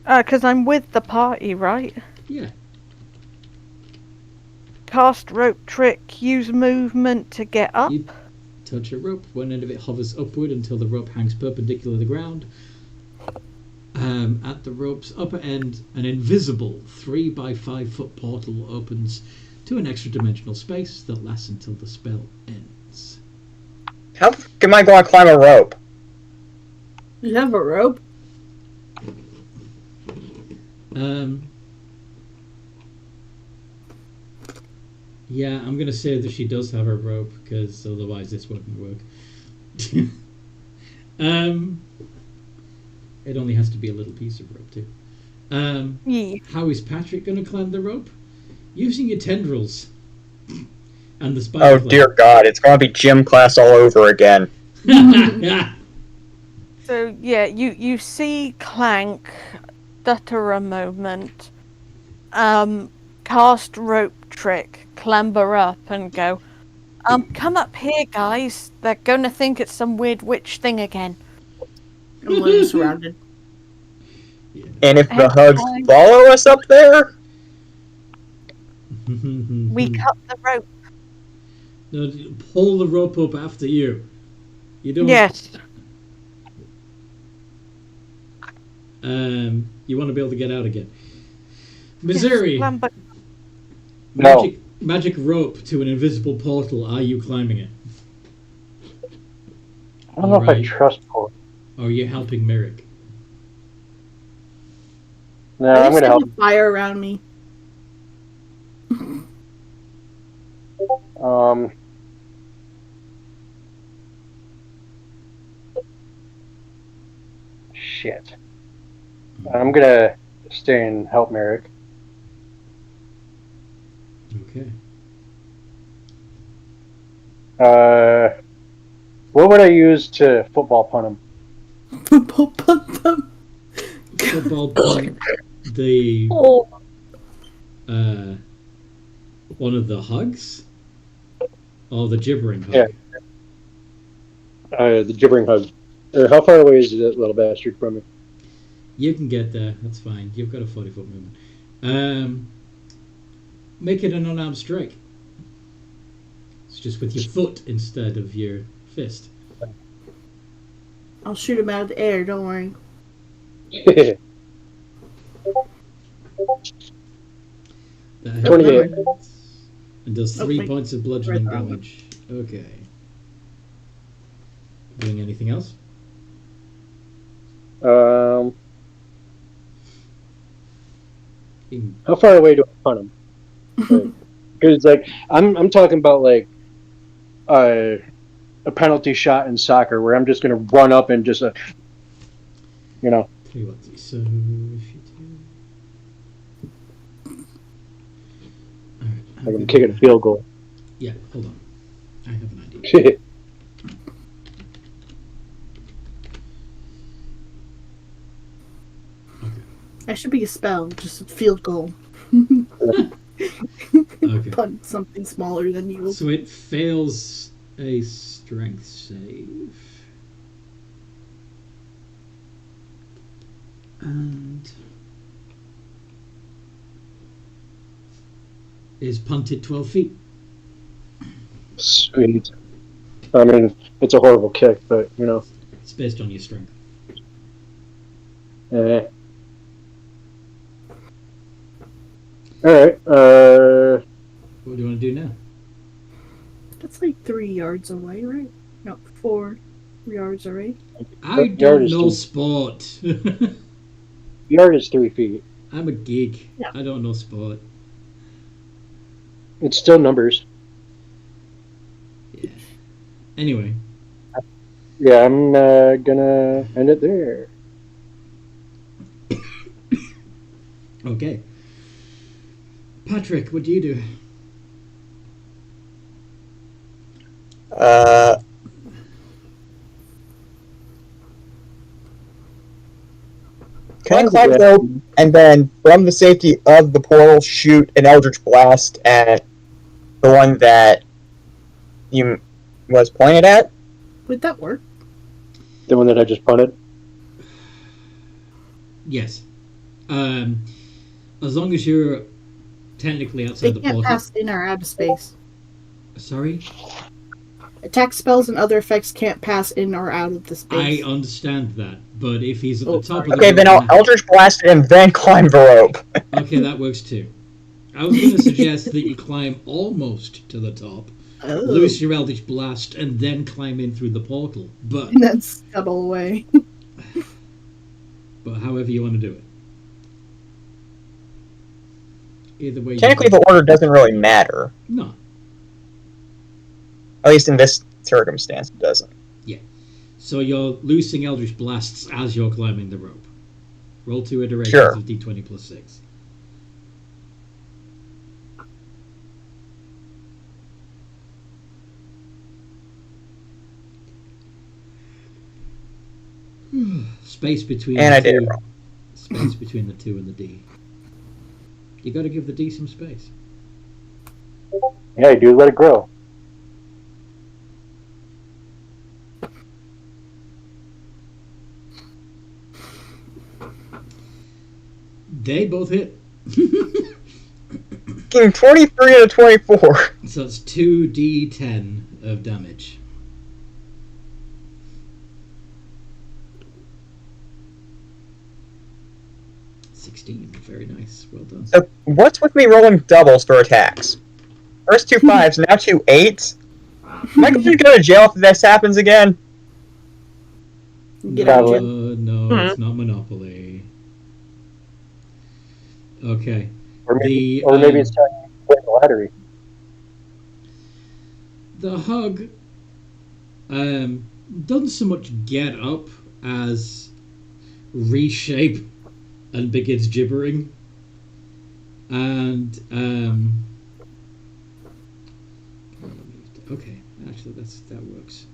F: Because I'm with the party, right?
A: Yeah.
F: Cast rope trick, use movement to get up.
A: You touch a rope. One end of it hovers upward until the rope hangs perpendicular to the ground. At the rope's upper end, an invisible 3 by 5 foot portal opens to an extra dimensional space that lasts until the spell ends.
E: How am I going to climb a rope?
B: You have a rope?
A: Yeah, I'm gonna say that she does have her rope, because otherwise this wouldn't work. It only has to be a little piece of rope too.
F: Yeah.
A: How is Patrick gonna climb the rope? Using your tendrils. And the spider.
E: Oh dear God, it's going to be gym class all over again.
F: So yeah, you see Clank stutter a moment, cast rope trick, clamber up and go, come up here guys, they're gonna think it's some weird witch thing again.
B: I'm surrounded.
E: And if the hugs follow us up there?
F: We cut the rope.
A: No, pull the rope up after you. You don't.
F: Yes.
A: You want to be able to get out again. Missouri.
F: Yes,
E: No.
A: Magic rope to an invisible portal. Are you climbing it?
C: I don't know if I trust Paul.
A: Or are you helping Merrick?
C: No, I'm going to help.
B: Fire around me.
C: Shit. I'm going to stay and help Merrick.
A: Okay.
C: What would I use to football punt him?
B: Football punt them.
A: Football punt. the
D: Oh,
A: one of the hugs, or the gibbering hug.
C: Yeah. The gibbering hug. How far away is that little bastard from me?
A: You can get there. That's fine. You've got a 40-foot movement. Make it an unarmed strike. It's just with your foot instead of your fist.
B: I'll shoot him out of the air. Don't worry.
A: That
C: 28.
A: And does 3
B: Okay.
A: points of bludgeoning
B: Right on.
A: damage. Okay. Doing anything else?
C: How far away do I punt him? Because I'm talking about a penalty shot in soccer where I'm just gonna run up and just
A: Tell you what, so if you do... Alright,
C: I'm kicking a field goal.
A: Yeah, hold on. I have an idea.
B: I should be a spell, just a field goal.
A: Okay.
B: Punt something smaller than you.
A: So it fails a strength save. And is punted 12 feet.
C: Sweet. I mean, it's a horrible kick, but
A: It's based on your strength.
C: All right.
A: What do you want to do now?
B: That's like 3 yards away, right? No, 4 yards away.
A: I
C: Yard
A: don't
C: is
A: know
C: two.
A: sport.
C: Yard is 3 feet.
A: I'm a geek.
B: Yeah.
A: I don't know sport.
C: It's still numbers.
A: Yeah. Anyway,
C: Yeah, I'm gonna end it there.
A: okay. Patrick, what do you do?
E: Can I climb the rope and then, from the safety of the portal, shoot an Eldritch Blast at the one that you was pointed at?
B: Would that work?
C: The one that I just punted.
A: Yes. As long as you're technically
B: They
A: outside the
B: can't
A: portal.
B: pass in or out of space.
A: Sorry?
B: Attack spells and other effects can't pass in or out of the space.
A: I understand that, but if he's at
B: Oh,
A: the top
B: sorry.
A: of the
E: Okay, then I'll
A: rope...
E: Eldritch Blast it and then climb the rope.
A: Okay, that works too. I was going to suggest that you climb almost to the top,
B: Oh.
A: loose your Eldritch Blast, and then climb in through the portal. But
B: And then scuttle away.
A: however you want to do it. Either way.
E: Technically, the order doesn't really matter.
A: No.
E: At least in this circumstance, it doesn't.
A: So you're loosing Eldritch Blasts as you're climbing the rope. Roll 2 iterations
E: Sure.
A: of d20 plus 6. Space between
E: And
A: the
E: I did
A: two.
E: it wrong.
A: Space between the 2 and the D. You got to give the D some space.
C: Yeah, you do. Let it grow.
A: They both hit.
E: Getting 23 out of 24.
A: So it's 2d10 of damage. Very nice. Well done.
E: So, what's with me rolling doubles for attacks? First 2 5s, now 2 8s? Am I going to go to jail if this happens again?
B: Get out.
C: Probably.
A: No, it's not Monopoly. Okay.
C: Or maybe,
A: The,
C: maybe it's time to play the lottery.
A: The hug doesn't so much get up as reshape and begins gibbering. And okay, actually that works.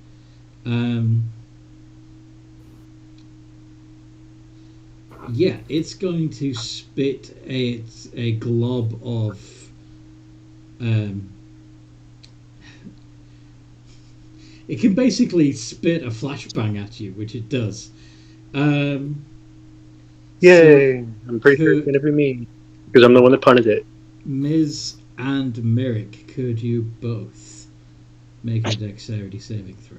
A: Yeah, it's going to spit a glob of it can basically spit a flashbang at you, which it does.
C: Yay! I'm pretty sure it's gonna be me because I'm the one that punted it.
A: Ms. and Merrick, could you both make a dexterity saving throw?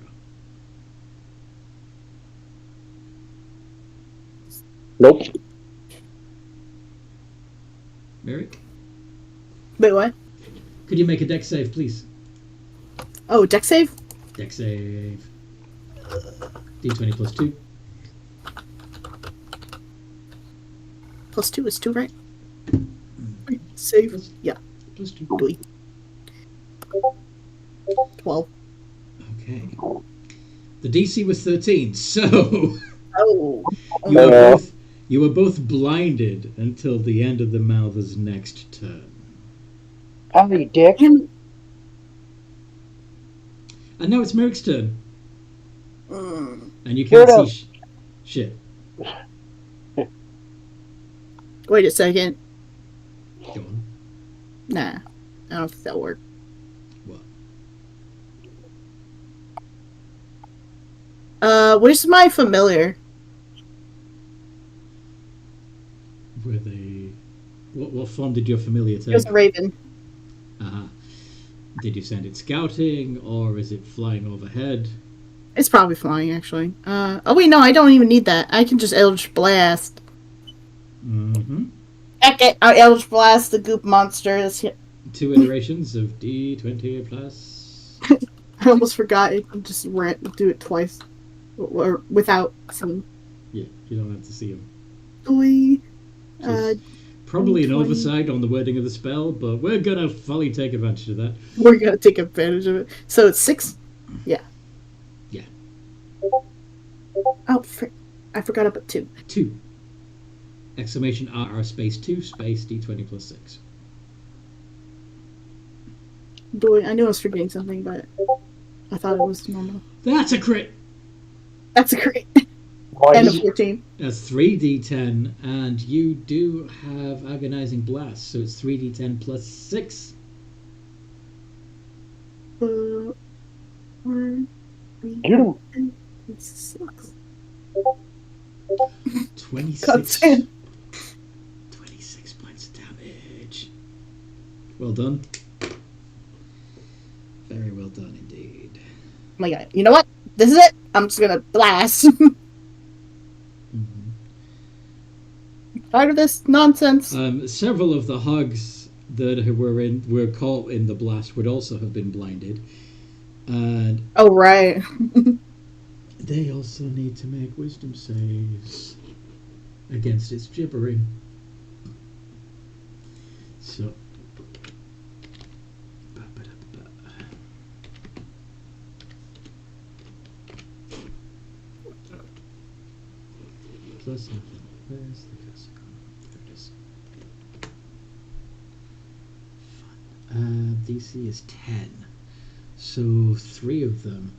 C: Nope.
A: Merrick,
B: Wait, what?
A: could you make a dex save, please?
B: Oh, deck save?
A: Dex save. D20 plus 2.
B: Plus 2 is 2, right? Save. Yeah.
A: Plus 2.
B: Doy. 12.
A: Okay. The DC was 13, so
B: Oh.
A: you were both blinded until the end of the Mouther's next turn.
C: Oh, you dick.
B: And,
A: And now it's Merrick's turn.
B: mm,
A: And you can't
C: Shut
A: see shit.
B: wait a second.
A: Go on.
B: Nah. I don't think that'll work.
A: What?
B: Where's my familiar?
A: Were they... What form did your familiar
B: It was
A: take?
B: a raven.
A: Uh-huh. Did you send it scouting, or is it flying overhead?
B: It's probably flying, actually. Oh wait, no, I don't even need that. I can just Eldritch Blast.
A: Mm-hmm.
B: Okay, I Eldritch Blast the goop monster. That's it.
A: 2 iterations of D20 plus...
B: I almost forgot it. I just do it twice. Or without seeing.
A: Yeah, you don't have to see them.
B: Doy.
A: Probably an
B: 20.
A: oversight on the wording of the spell, but we're gonna fully take advantage of that.
B: We're gonna take advantage of it. So it's 6? Yeah.
A: Yeah.
B: Oh, I forgot about 2.
A: 2. Exclamation RR space 2 space D20 plus 6.
B: Doy. I knew I was forgetting something, but I thought it was normal.
A: That's a crit!
B: That's a great.
C: Why
B: And a
C: is
B: 14.
A: That's 3d10, and you do have Agonizing Blast, so it's 3d10 plus 6.
B: 4, 3,
C: you?
B: 6.
A: 26.
B: Goddamn.
A: 26 points of damage. Well done. Very well done indeed.
B: Oh my god. You know what? This is it. I'm just gonna blast. Tired of this nonsense.
A: Several of the hogs that were caught in the blast would also have been blinded, and
B: Oh, right.
A: they also need to make wisdom saves against its gibbering. So, plus nothing. Where's the cursor? There it is. Fun. DC is 10. So 3 of them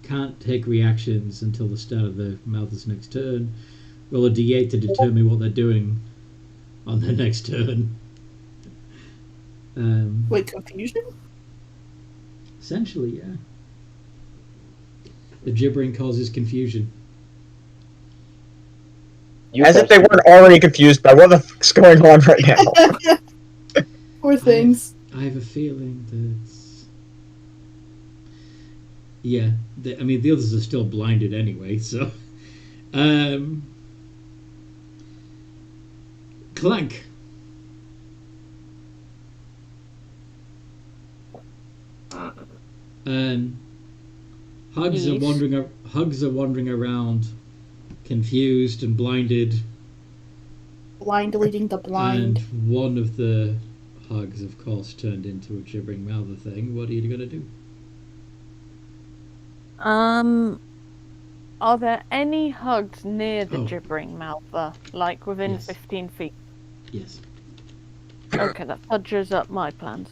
A: can't take reactions until the start of the Mouther's next turn. Roll a d8 to determine what they're doing on their next turn.
B: Wait, confusion?
A: Essentially, yeah. The gibbering causes confusion.
E: As if they weren't already confused by what the fuck's going on right now.
B: Poor things.
A: I have a feeling that... Yeah, I mean, the others are still blinded anyway, so... Clank. Hugs
F: Yes.
A: Hugs are wandering around, confused and blinded.
B: Blind leading the blind.
A: And one of the Hugs, of course, turned into a gibbering mouther thing. What are you going to do?
F: Are there any hugs near the
A: Oh.
F: gibbering mouther, like within
A: Yes.
F: 15 feet?
A: Yes.
F: Okay, that fudges up my plans.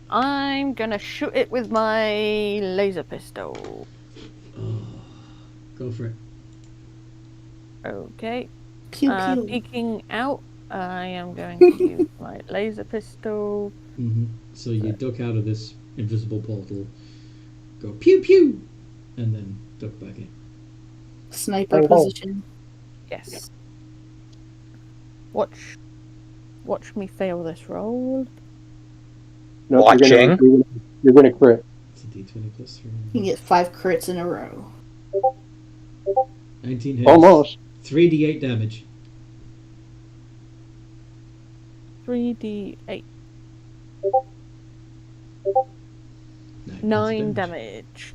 F: I'm gonna shoot it with my laser pistol.
A: Oh, go for it.
F: Okay.
B: Pew pew.
F: Peeking out, I am going to use my laser pistol.
A: So you duck out of this invisible portal, go pew pew, and then duck back in.
B: Sniper position.
F: Yes. Watch me fail this roll.
C: No,
E: Watching.
C: You're gonna crit.
A: It's a d20 plus 3.
B: You can get 5 crits in a row.
A: 19 hits.
C: Almost.
A: 3d8 damage.
F: 3d8.
A: Nice
F: 9 damage.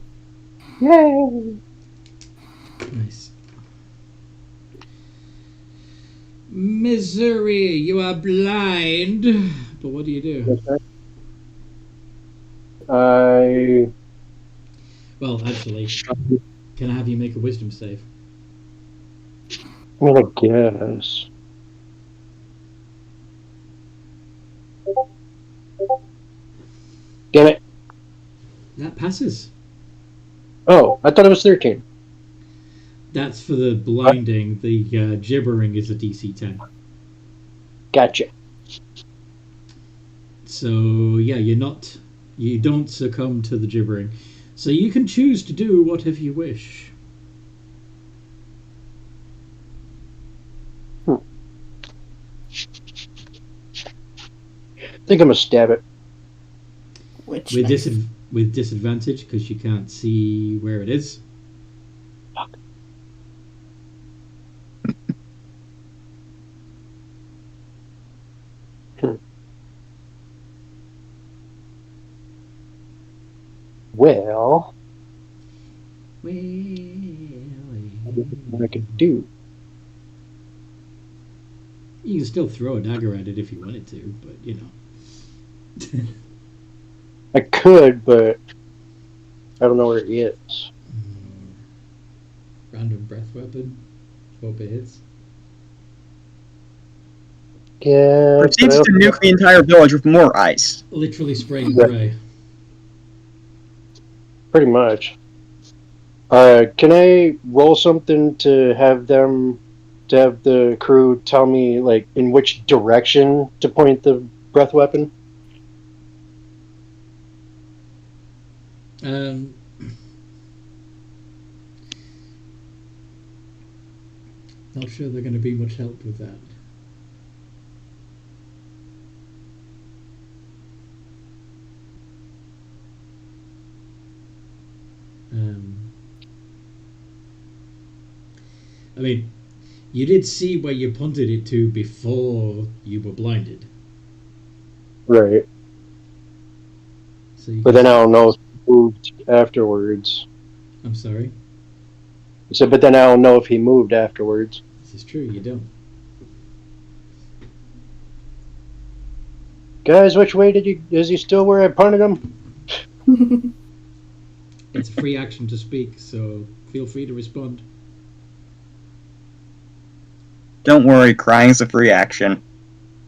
C: Yay!
A: Nice. Misery, you are blind. But what do you do? Well, actually, can I have you make a wisdom save?
C: I mean, I guess. Damn it.
A: That passes.
C: Oh, I thought it was 13.
A: That's for the blinding. The gibbering is a DC 10.
C: Gotcha.
A: So yeah, you don't succumb to the gibbering. So you can choose to do whatever you wish.
C: I think I'm gonna stab it.
B: Which
A: With disadvantage because you can't see where it is.
C: Fuck. Well, what I could do.
A: You can still throw a dagger at it if you wanted to, but you know.
C: I could, but I don't know where he is.
A: Random breath weapon. Hope it hits.
C: Yeah.
E: Proceeds to nuke the entire village with more ice.
A: Literally spraying spray.
C: Pretty much. Can I roll something to have the crew tell me, like, in which direction to point the breath weapon?
A: Not sure they're going to be much help with that. I mean, you did see where you punted it to before you were blinded.
C: Right.
A: So
C: But then I don't know if he moved afterwards.
A: I'm sorry?
C: So, but then I don't know if he moved afterwards.
A: This is true, you don't.
C: Guys, which way is he still where I punted him?
A: It's a free action to speak, so feel free to respond.
E: Don't worry, crying's a free action.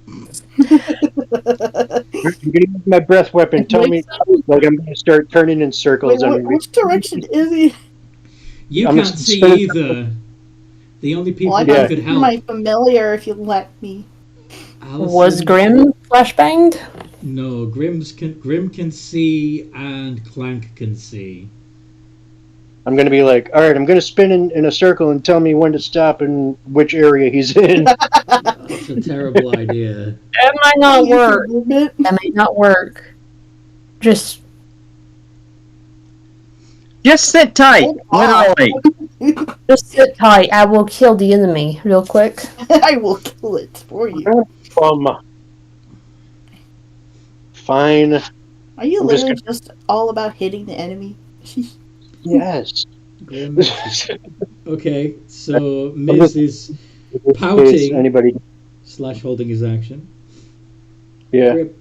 C: You're gonna use my breath weapon. Tell me, like, I'm gonna start turning in circles.
B: Wait, which direction is he?
A: You
C: I'm
A: can't
C: just
A: see
C: spinning-
A: either. The only people
B: Well,
A: who
B: I
A: could
B: might
A: help.
B: my familiar if you let me.
A: Allison-
D: Was Grim flashbanged?
A: No, Grim can see and Clank can see.
C: I'm gonna be like, all right, I'm gonna spin in a circle and tell me when to stop and which area he's in.
A: That's a terrible idea.
D: That might not work.
B: Movement.
D: That may not work. Just
E: sit tight,
B: Hold on.
E: literally.
D: sit tight. I will kill the enemy real quick.
B: I will kill it for you.
C: Fine.
B: Are you
C: I'm just
B: literally just all about hitting the enemy?
C: Yes.
A: Grim. Okay, so Miz is pouting
C: Anybody?
A: / holding his action.
C: Yeah.
A: Grip.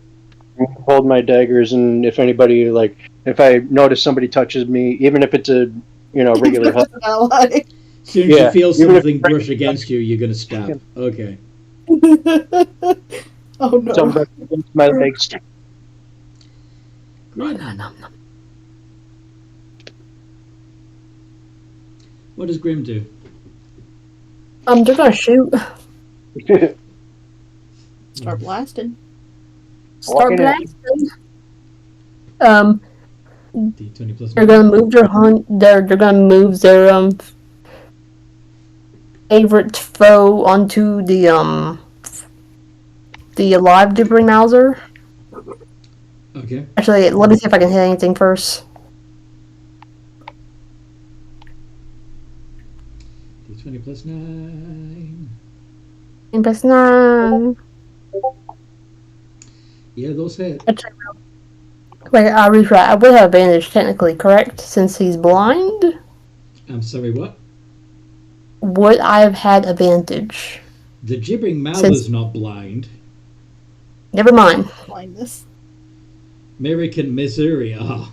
C: Hold my daggers, and if anybody, like, if I notice somebody touches me, even if it's a, regular hug.
B: Ally.
A: As soon as
C: Yeah,
A: you feel
C: even if-
A: something brush against you, you're gonna stab. Okay.
B: Oh no.
C: Somebody against my legs.
A: Grim. What does Grim do?
D: They're gonna shoot.
B: Start blasting.
D: Start
C: Walking in.
D: blasting.
A: D20 plus
D: They're
A: 9.
D: gonna move their they're gonna move their favorite foe onto the alive gibbering Mauser.
A: Okay.
D: Actually, let me see if I can hit anything first.
A: D20 plus 9.
D: Plus 9.
A: Yeah, those hit.
D: Wait, I'll retry. I would have advantage technically, correct? Since he's blind?
A: I'm sorry, what?
D: Would I have had advantage?
A: The gibbering Mauser's not blind.
D: Never mind.
B: Blindness.
A: American Missouri are.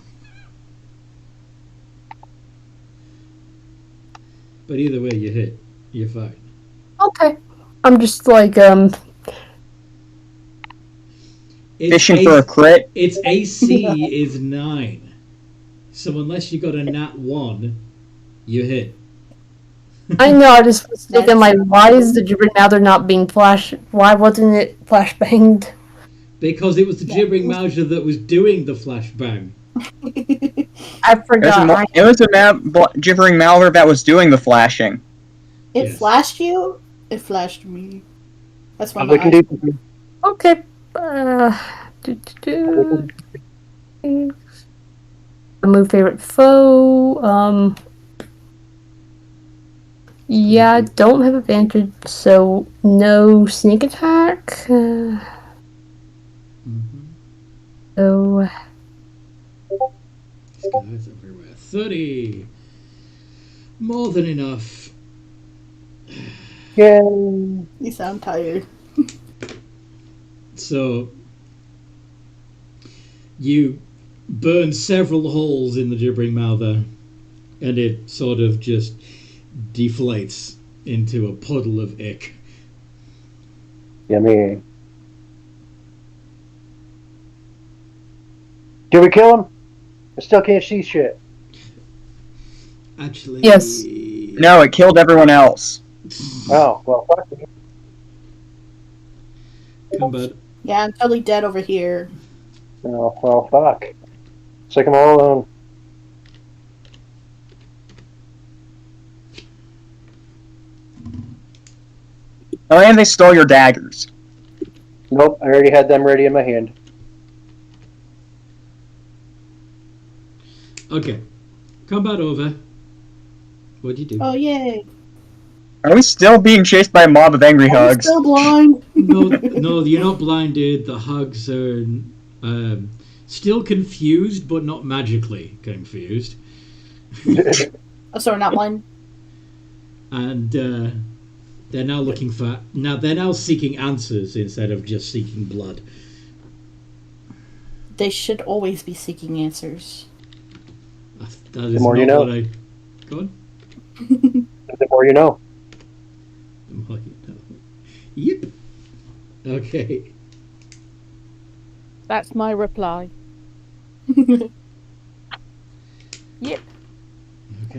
A: But either way, you hit. You're fine.
D: Okay. I'm just like,
E: Fishing for a crit?
A: Its AC is 9. So unless you got a nat 1, you hit.
D: I know, I just was thinking, like, why is the gibbering Mauser not being why wasn't it flashbanged?
A: Because it was the gibbering Mauser that was doing the flashbang.
D: I forgot.
E: It was a gibbering Mauser that was doing the flashing.
B: It
A: Yes.
B: flashed you? It flashed me. That's why
C: I'm
B: my
C: looking
B: eyes...
C: deep.
D: Okay. Remove favorite foe. Yeah, I don't have advantage, so no sneak attack. So
A: These guys everywhere. 30. More than enough.
C: Yeah.
B: You sound tired.
A: So you burn several holes in the gibbering Mauser, and it sort of just deflates into a puddle of ick.
C: Yummy. Did we kill him? I still can't see shit.
A: Actually,
D: Yes.
E: No, it killed everyone else.
C: Oh, well, fuck me.
A: Combat.
B: Yeah, I'm totally dead over here.
C: Oh, well, fuck. It's like I'm all alone.
E: Oh, and they stole your daggers.
C: Nope, I already had them ready in my hand.
A: Okay. Combat over. What'd you do?
B: Oh, yay.
E: Are we still being chased by a mob of angry
B: I'm
E: hugs?
B: still blind.
A: No, you're not blinded. The hugs are still confused, but not magically confused.
B: Oh, sorry, not blind.
A: And they're now looking for. They're now seeking answers instead of just seeking blood.
B: They should always be seeking answers.
A: That is
C: The more
A: not
C: you know.
A: what I. Go on.
C: The more you know.
A: The more you know. Yep. Okay.
F: That's my reply. Yep.
A: Okay.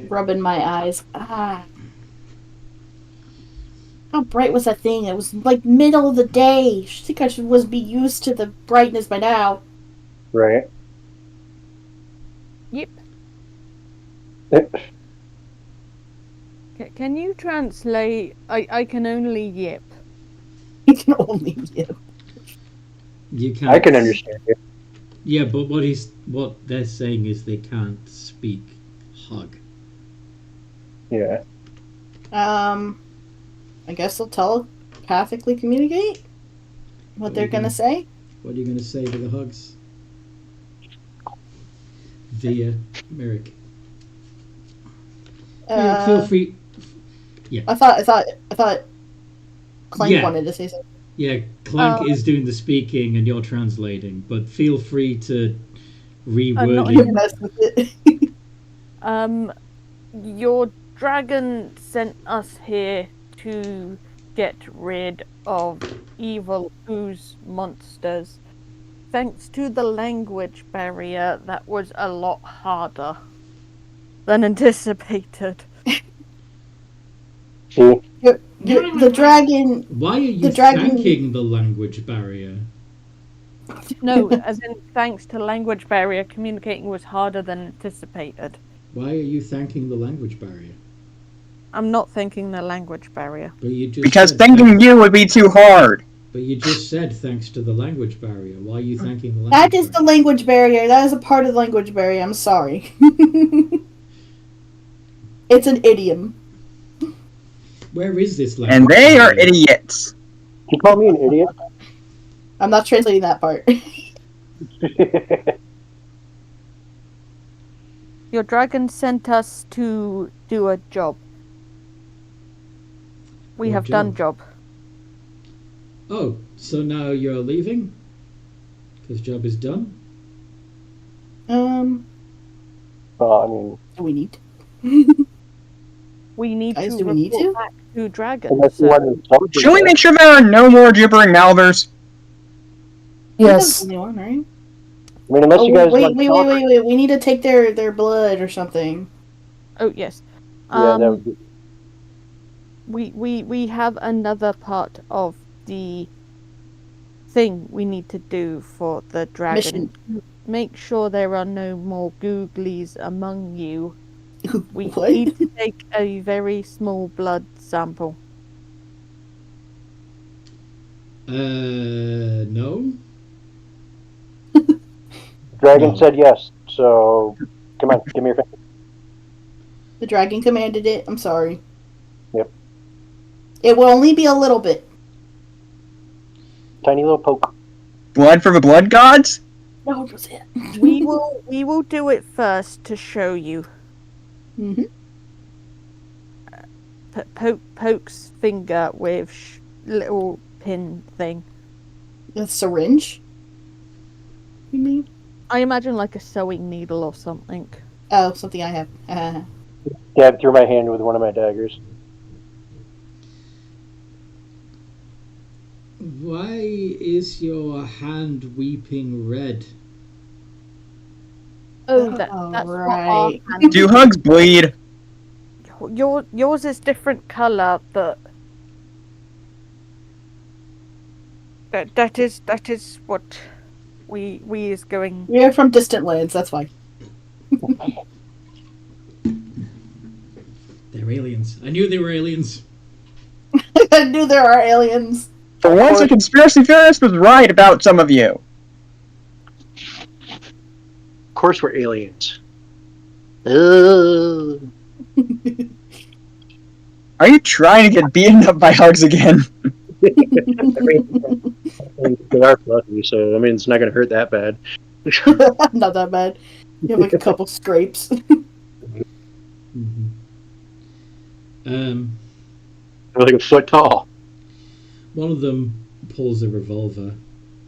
B: Rubbing my eyes. Ah. How bright was that thing? It was like middle of the day. I think I should be used to the brightness by now.
C: Right.
F: Yep. Can you translate? I can only yip.
B: You can only yip.
A: You can't.
C: I can understand you.
A: Yeah, but what they're saying is they can't speak hug.
C: Yeah.
B: I guess they'll telepathically communicate what they're gonna say.
A: What are you gonna say to the hugs? Via Merrick. Feel free. Yeah.
B: I thought Clank
A: Yeah.
B: wanted to say something.
A: Yeah, Clank is doing the speaking and you're translating, but feel free to
F: I'm not
A: reword
B: You
A: it.
B: mess with it.
F: Your dragon sent us here to get rid of evil ooze monsters. Thanks to the language barrier, that was a lot harder than anticipated.
C: See?
B: The dragon.
A: Why are you
B: The dragon-
A: thanking the language barrier?
F: No, as in thanks to language barrier, communicating was harder than anticipated.
A: Why are you thanking the language barrier?
F: I'm not thanking the language barrier.
A: But you just
E: Because
A: said
E: thanking you would be too hard.
A: But you just said thanks to the language barrier. Why are you thanking the language
B: That is the
A: barrier?
B: language barrier. That is a part of the language barrier. I'm sorry. It's an idiom.
A: Where is this language
E: And they are
A: barrier?
E: idiots.
C: You call me an idiot?
B: I'm not translating that part.
F: Your dragon sent us to do a job. We
A: What
F: have done job.
A: Oh, so now you're leaving? Because job is done?
C: Well, I mean,
B: Do we need?
F: We need
B: Guys,
F: to
B: do we need
F: report
B: to?
F: back to dragons.
C: unless you want to talk to
E: Should we
C: them.
E: make sure there are no more gibbering Malvers?
D: Yes.
B: Anyone, right?
C: I mean, unless
B: Oh,
C: you guys
B: wait,
C: like
B: wait,
C: talk-
B: wait, wait, wait. We need to take their blood or something.
F: Oh yes.
C: Yeah, that would be...
F: We have another part of the thing we need to do for the dragon. Make sure there are no more googlies among you. We
B: What?
F: need to take a very small blood sample.
A: No?
C: Dragon
A: No.
C: said yes, so come on, give me your finger.
B: The dragon commanded it. I'm sorry.
C: Yep.
B: It will only be a little bit.
C: Tiny little poke.
E: Blood for the blood gods?
B: No, it was it.
F: We will do it first to show you.
B: Mm-hmm.
F: Poke's finger with little pin thing.
B: A syringe? You mean?
F: I imagine like a sewing needle or something.
B: Oh, something I have.
C: Dab through my hand with one of my daggers.
A: Why is your hand weeping red?
F: Oh, that's not our
B: right.
F: hand.
E: Do hugs bleed?
F: Yours is different color, but that is what we is going.
B: We are from distant lands, that's why.
A: They're aliens. I knew they were aliens.
B: I knew there are aliens.
E: For once, a conspiracy theorist was right about some of you.
C: Of course we're aliens. Ugh.
E: Are you trying to get beaten up by hugs again?
C: They are fluffy, so I mean it's not gonna hurt that bad.
B: Not that bad. You have like a couple scrapes.
A: Mm-hmm.
C: They're like a foot tall.
A: One of them pulls a revolver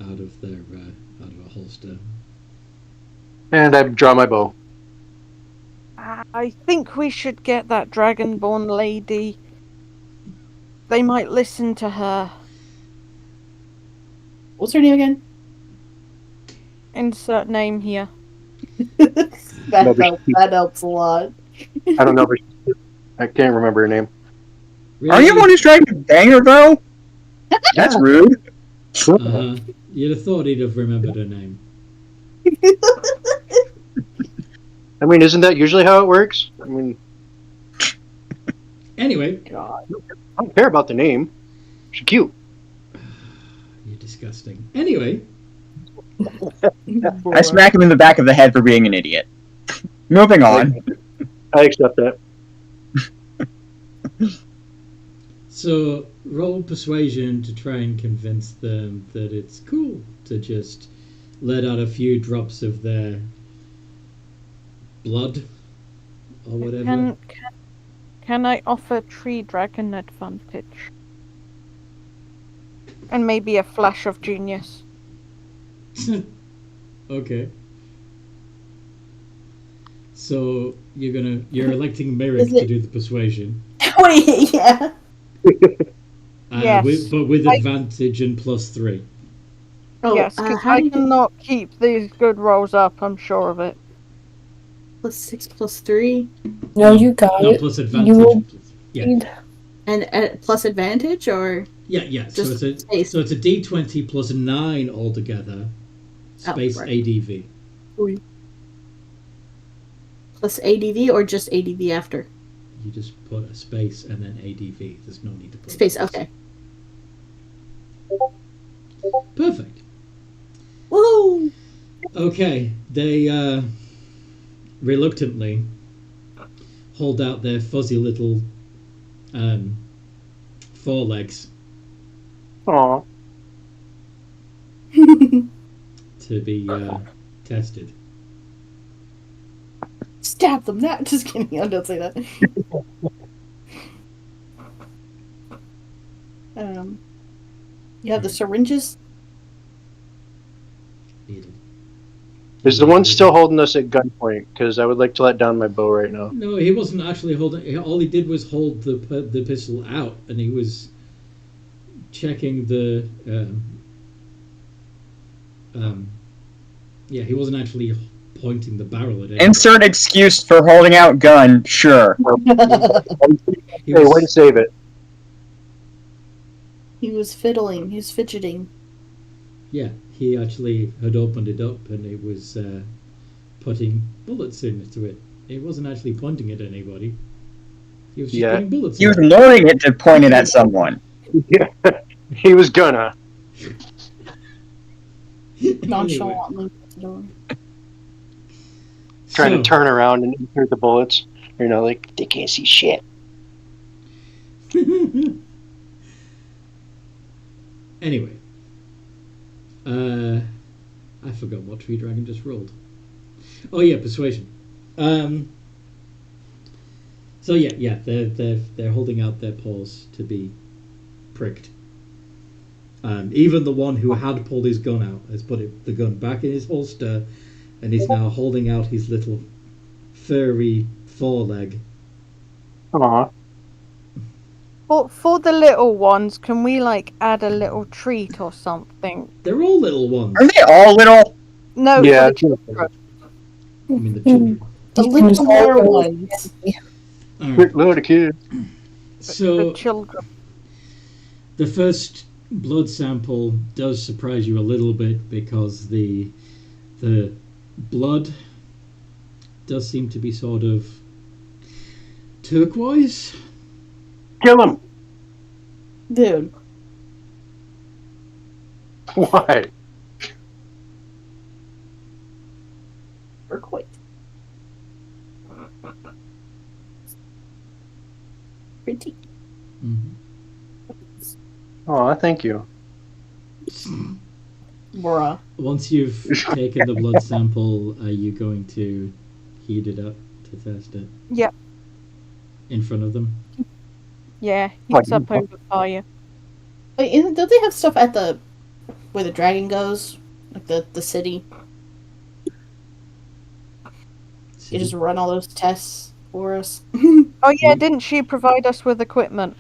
A: out of a holster.
C: And I draw my bow.
F: I think we should get that dragonborn lady. They might listen to her.
B: What's her name again?
F: Insert name here.
B: That helps a lot.
C: I don't know if I can't remember her name.
A: Really?
E: Are you the one who's trying to bang her, though? That's rude.
A: Uh-huh. You'd have thought he'd have remembered her name.
C: I mean, isn't that usually how it works? I mean,
A: Anyway,
C: I don't care about the name. She's cute.
A: you're disgusting. Anyway,
E: I smack him in the back of the head for being an idiot. Moving on.
C: I accept that.
A: so roll persuasion to try and convince them that it's cool to just let out a few drops of their blood or whatever.
F: Can I offer Tree Dragon advantage? And maybe a flash of genius.
A: Okay. So you're electing Merrick to do the persuasion.
B: Wait, yeah.
F: Yes.
A: But with advantage and +3.
B: Oh,
F: Yes, because
B: how
F: I
B: do you
F: cannot keep these good rolls up, I'm sure of it.
B: +6 +3?
D: No, you got
A: No,
D: it.
A: plus
D: You
A: advantage.
D: will
A: Yeah.
D: need
B: And plus advantage, or
A: Yeah. So
B: just
A: it's
B: space?
A: so it's a D20 plus 9 altogether. Space
B: right.
A: ADV.
B: Plus ADV, or just ADV after?
A: You just put a space and then ADV. There's no need to put
B: Space, okay.
A: Perfect.
B: Woohoo!
A: Okay, they reluctantly hold out their fuzzy little forelegs
C: Aw.
A: to be tested.
B: Stab them now. Just kidding. I don't say that. You have the syringes?
C: Is the one still holding us at gunpoint? Because I would like to let down my bow right now.
A: No, he wasn't actually holding. All he did was hold the pistol out, and he was checking the. Yeah, he wasn't actually pointing the barrel at it.
E: Insert excuse for holding out gun, sure.
C: Hey, way to save it.
B: He was fiddling. He was fidgeting.
A: Yeah, he actually had opened it up, and it was putting bullets into it. It wasn't actually pointing at anybody. He was just putting bullets
E: He was
A: in it.
E: loading it to point it at someone.
C: Yeah, he was gonna.
B: Nonchalantly.
C: Trying to turn around and insert the bullets. You know, like, they can't see shit.
A: Anyway. I forgot what Tree Dragon just rolled. Oh yeah, persuasion. So yeah, they're holding out their paws to be pricked. Even the one who had pulled his gun out has put the gun back in his holster, and he's now holding out his little furry foreleg.
C: Aw.
F: For the little ones, can we add a little treat or something?
A: They're all little ones.
E: Are they all little?
F: No,
C: Yeah.
F: for the children.
A: I mean the children.
B: The little rare ones.
A: All right.
C: Quick load of kids.
A: So
F: The children.
A: the first blood sample does surprise you a little bit because the blood does seem to be sort of turquoise.
C: Kill him.
B: Dude.
C: Why?
B: Earthquake. Pretty.
A: Mm-hmm.
C: Aw, thank you.
B: Bruh.
A: Once you've taken the blood sample, are you going to heat it up to test it?
F: Yep.
A: In front of them?
F: Yeah, heats up over fire.
B: Wait, don't they have stuff at the where the dragon goes? Like the city? You just run all those tests for us.
F: Oh yeah, didn't she provide us with equipment?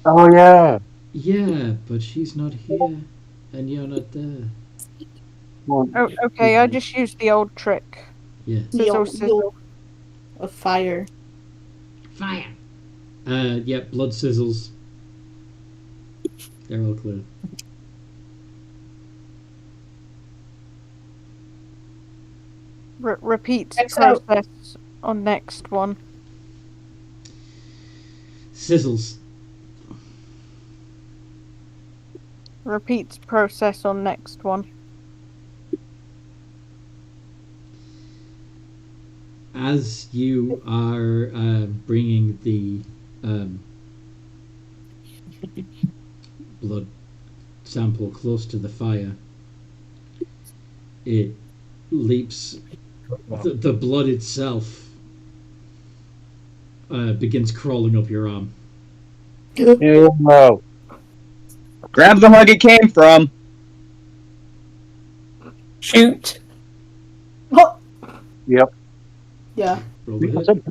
C: Oh, yeah.
A: Yeah, but she's not here, and you're not there.
C: Well,
F: Oh, okay, I just used the old trick.
A: Yeah.
F: Sizzle, sizzle.
B: Of fire.
A: Fire! Yeah, blood sizzles. They're all clear.
F: Repeat
B: Next out.
F: process on next one.
A: Sizzles.
F: Repeat process on next one.
A: As you are bringing the blood sample close to the fire, it leaps. The blood itself begins crawling up your arm.
C: no.
E: Grab the hug it came from.
D: Shoot.
B: Oh,
C: Yep.
B: yeah.
A: Roll the hit.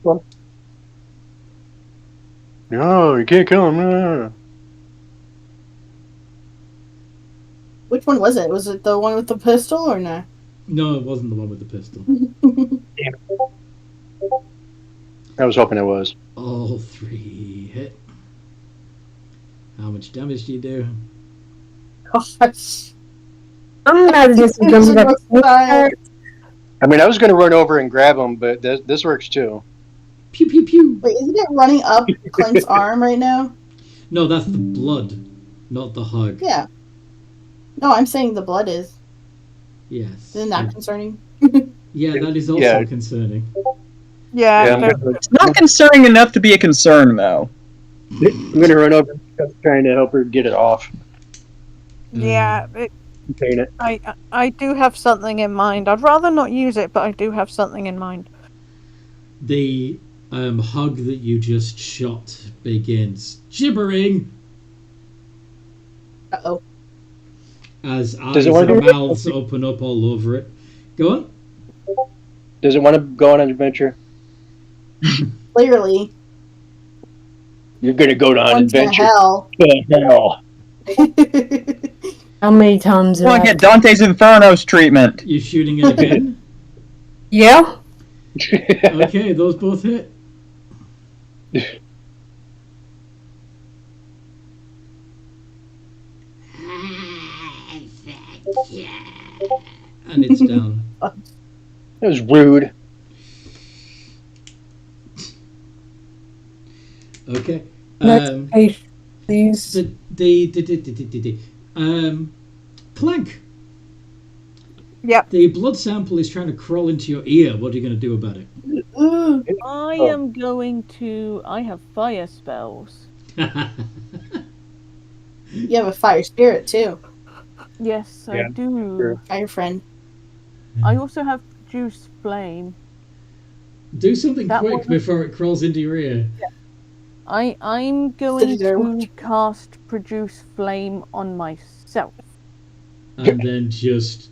C: No, you can't kill him. No.
B: Which one was it? Was it the one with the pistol or no?
A: No, it wasn't the one with the pistol.
C: I was hoping it was.
A: All three hit. much damage do you do?
B: Gosh.
D: I'm not just
B: It's
D: jumping
B: a
D: at the
B: style.
C: I mean, I was going to run over and grab him, but this works too.
A: Pew pew pew.
B: Wait, isn't it running up Clint's arm right now?
A: No, that's the blood, not the hug.
B: Yeah. No, I'm saying the blood is.
A: Yes.
B: Isn't that concerning?
A: Yeah, that is also
C: Yeah.
A: concerning.
F: Yeah,
C: I'm gonna,
E: It's not concerning enough to be a concern, though.
C: I'm gonna run over and trying to help her get it off.
F: yeah.
C: Contain it.
F: I do have something in mind. I'd rather not use it, but I do have something in mind.
A: The hug that you just shot begins gibbering
B: Uh-oh.
A: as eyes
C: Does it want
A: and
C: to-
A: mouths open up all over it. Go on.
C: Does it want to go on an adventure?
B: Clearly.
C: You're gonna go on an
B: One to
C: adventure.
B: hell.
C: Hell.
D: How many times
E: You
D: have
E: want to
D: I...
E: get Dante's Inferno's treatment.
A: You're shooting it again.
D: Yeah?
A: Okay, those both hit. And it's down.
C: That was rude.
A: Okay.
D: Next page, please.
A: Clank.
F: Yep.
A: The blood sample is trying to crawl into your ear. What are you going to do about it?
B: Ooh.
F: I am going to. I have fire spells.
B: You have a fire spirit, too.
F: Yes, I
C: Yeah,
F: do.
C: sure.
B: Fire friend.
F: I also have produce flame.
A: Do something
F: That
A: quick
F: one-
A: before it crawls into your ear.
F: I'm going
B: Scissor.
F: to cast produce flame on myself.
A: And then just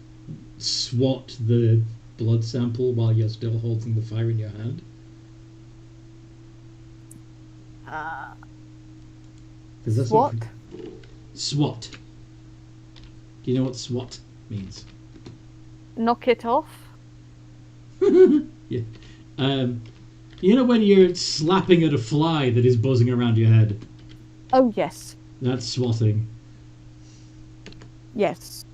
A: swat the blood sample while you're still holding the fire in your hand.
F: Uh,
A: 'Cause that's
F: what?
A: SWAT. Do you know what SWAT means?
F: Knock it off.
A: Yeah. You know when you're slapping at a fly that is buzzing around your head?
F: Oh yes,
A: That's swatting.
F: yes.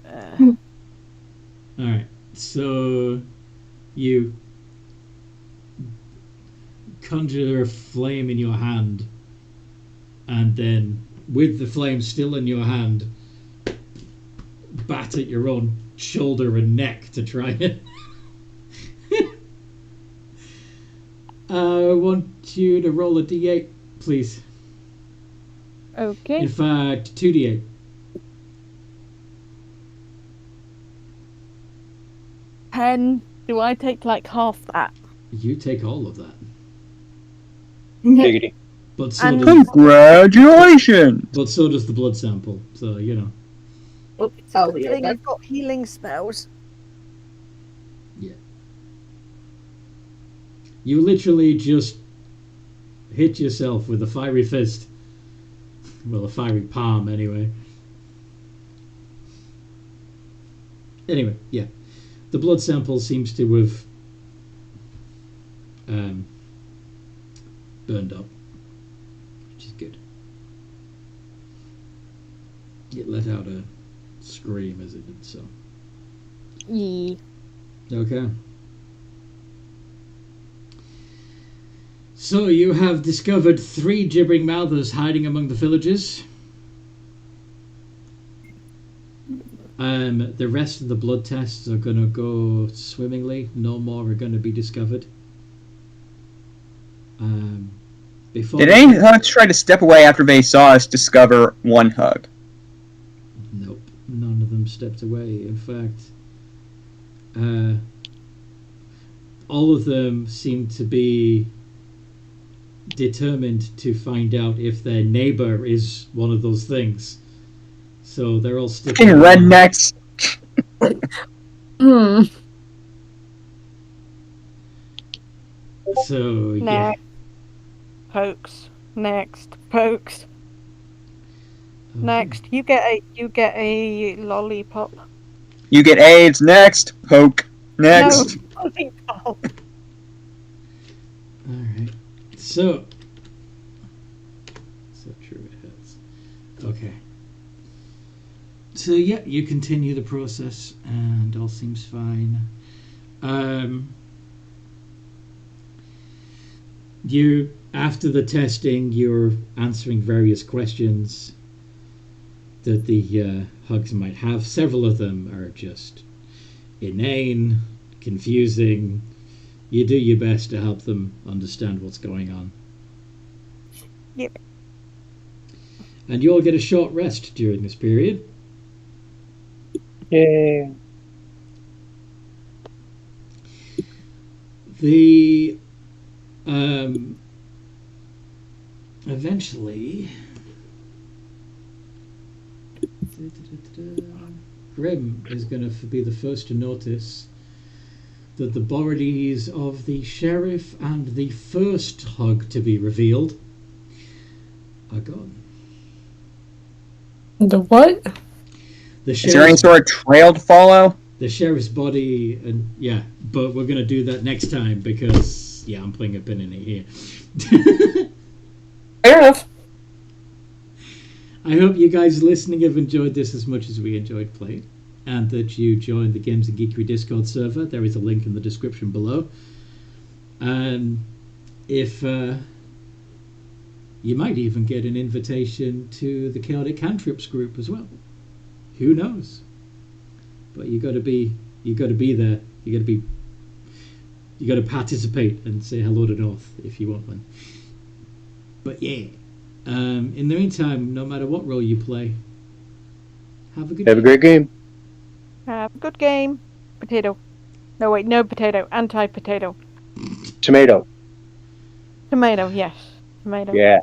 A: Alright, so you conjure a flame in your hand, and then with the flame still in your hand, bat at your own shoulder and neck to try it. I want you to roll a d8, please.
F: Okay.
A: In fact, 2d8.
F: Pen. Do I take like half that?
A: You take all of that.
C: Giggity.
A: But so,
F: And-
A: does,
E: Congratulations!
A: but so does the blood sample, so you know.
B: Oops, I'll be
F: I
B: right
F: think
B: back.
F: I've got healing spells.
A: You literally just hit yourself with a fiery fist. Well, a fiery palm, anyway. Anyway, yeah. The blood sample seems to have burned up, which is good. It let out a scream as it did so.
F: Yeah.
A: Okay. So you have discovered 3 gibbering mouthers hiding among the villagers. The rest of the blood tests are going to go swimmingly. No more are going to be discovered. Before
E: Did any hugs try to step away after they saw us discover one hug?
A: Nope, none of them stepped away. In fact, all of them seem to be determined to find out if their neighbor is one of those things. So they're all sticking
E: Fucking
A: around.
E: rednecks.
D: Hmm.
A: So yeah,
F: Next. Pokes. Next. Pokes.
A: Okay.
F: Next. You get a lollipop.
E: You get AIDS. Next. Poke. Next.
F: No, lollipop.
A: All right. So true it has. Okay. So yeah, you continue the process, and all seems fine. You, after the testing, you're answering various questions that the hugs might have. Several of them are just inane, confusing. You do your best to help them understand what's going on.
F: Yep.
A: And you all get a short rest during this period.
C: Yay.
A: The eventually Grim is going to be the first to notice that the bodies of the sheriff and the first hug to be revealed are gone.
D: The what?
A: The
E: Is there any sort of trail to follow?
A: The sheriff's body, and yeah, but we're going to do that next time because, yeah, I'm putting a pin in it here.
D: Fair enough.
A: I hope you guys listening have enjoyed this as much as we enjoyed playing, and that you join the Games and Geekery Discord server. There is a link in the description below. And if you might even get an invitation to the Chaotic Cantrips group as well. Who knows? But you got to be there. You got to participate and say hello to North if you want one. But yeah, in the meantime, no matter what role you play, have a great
C: game.
F: Have a good game. Potato. No, wait, no potato. Anti-potato.
C: Tomato.
F: Tomato, yes. Tomato.
C: Yeah.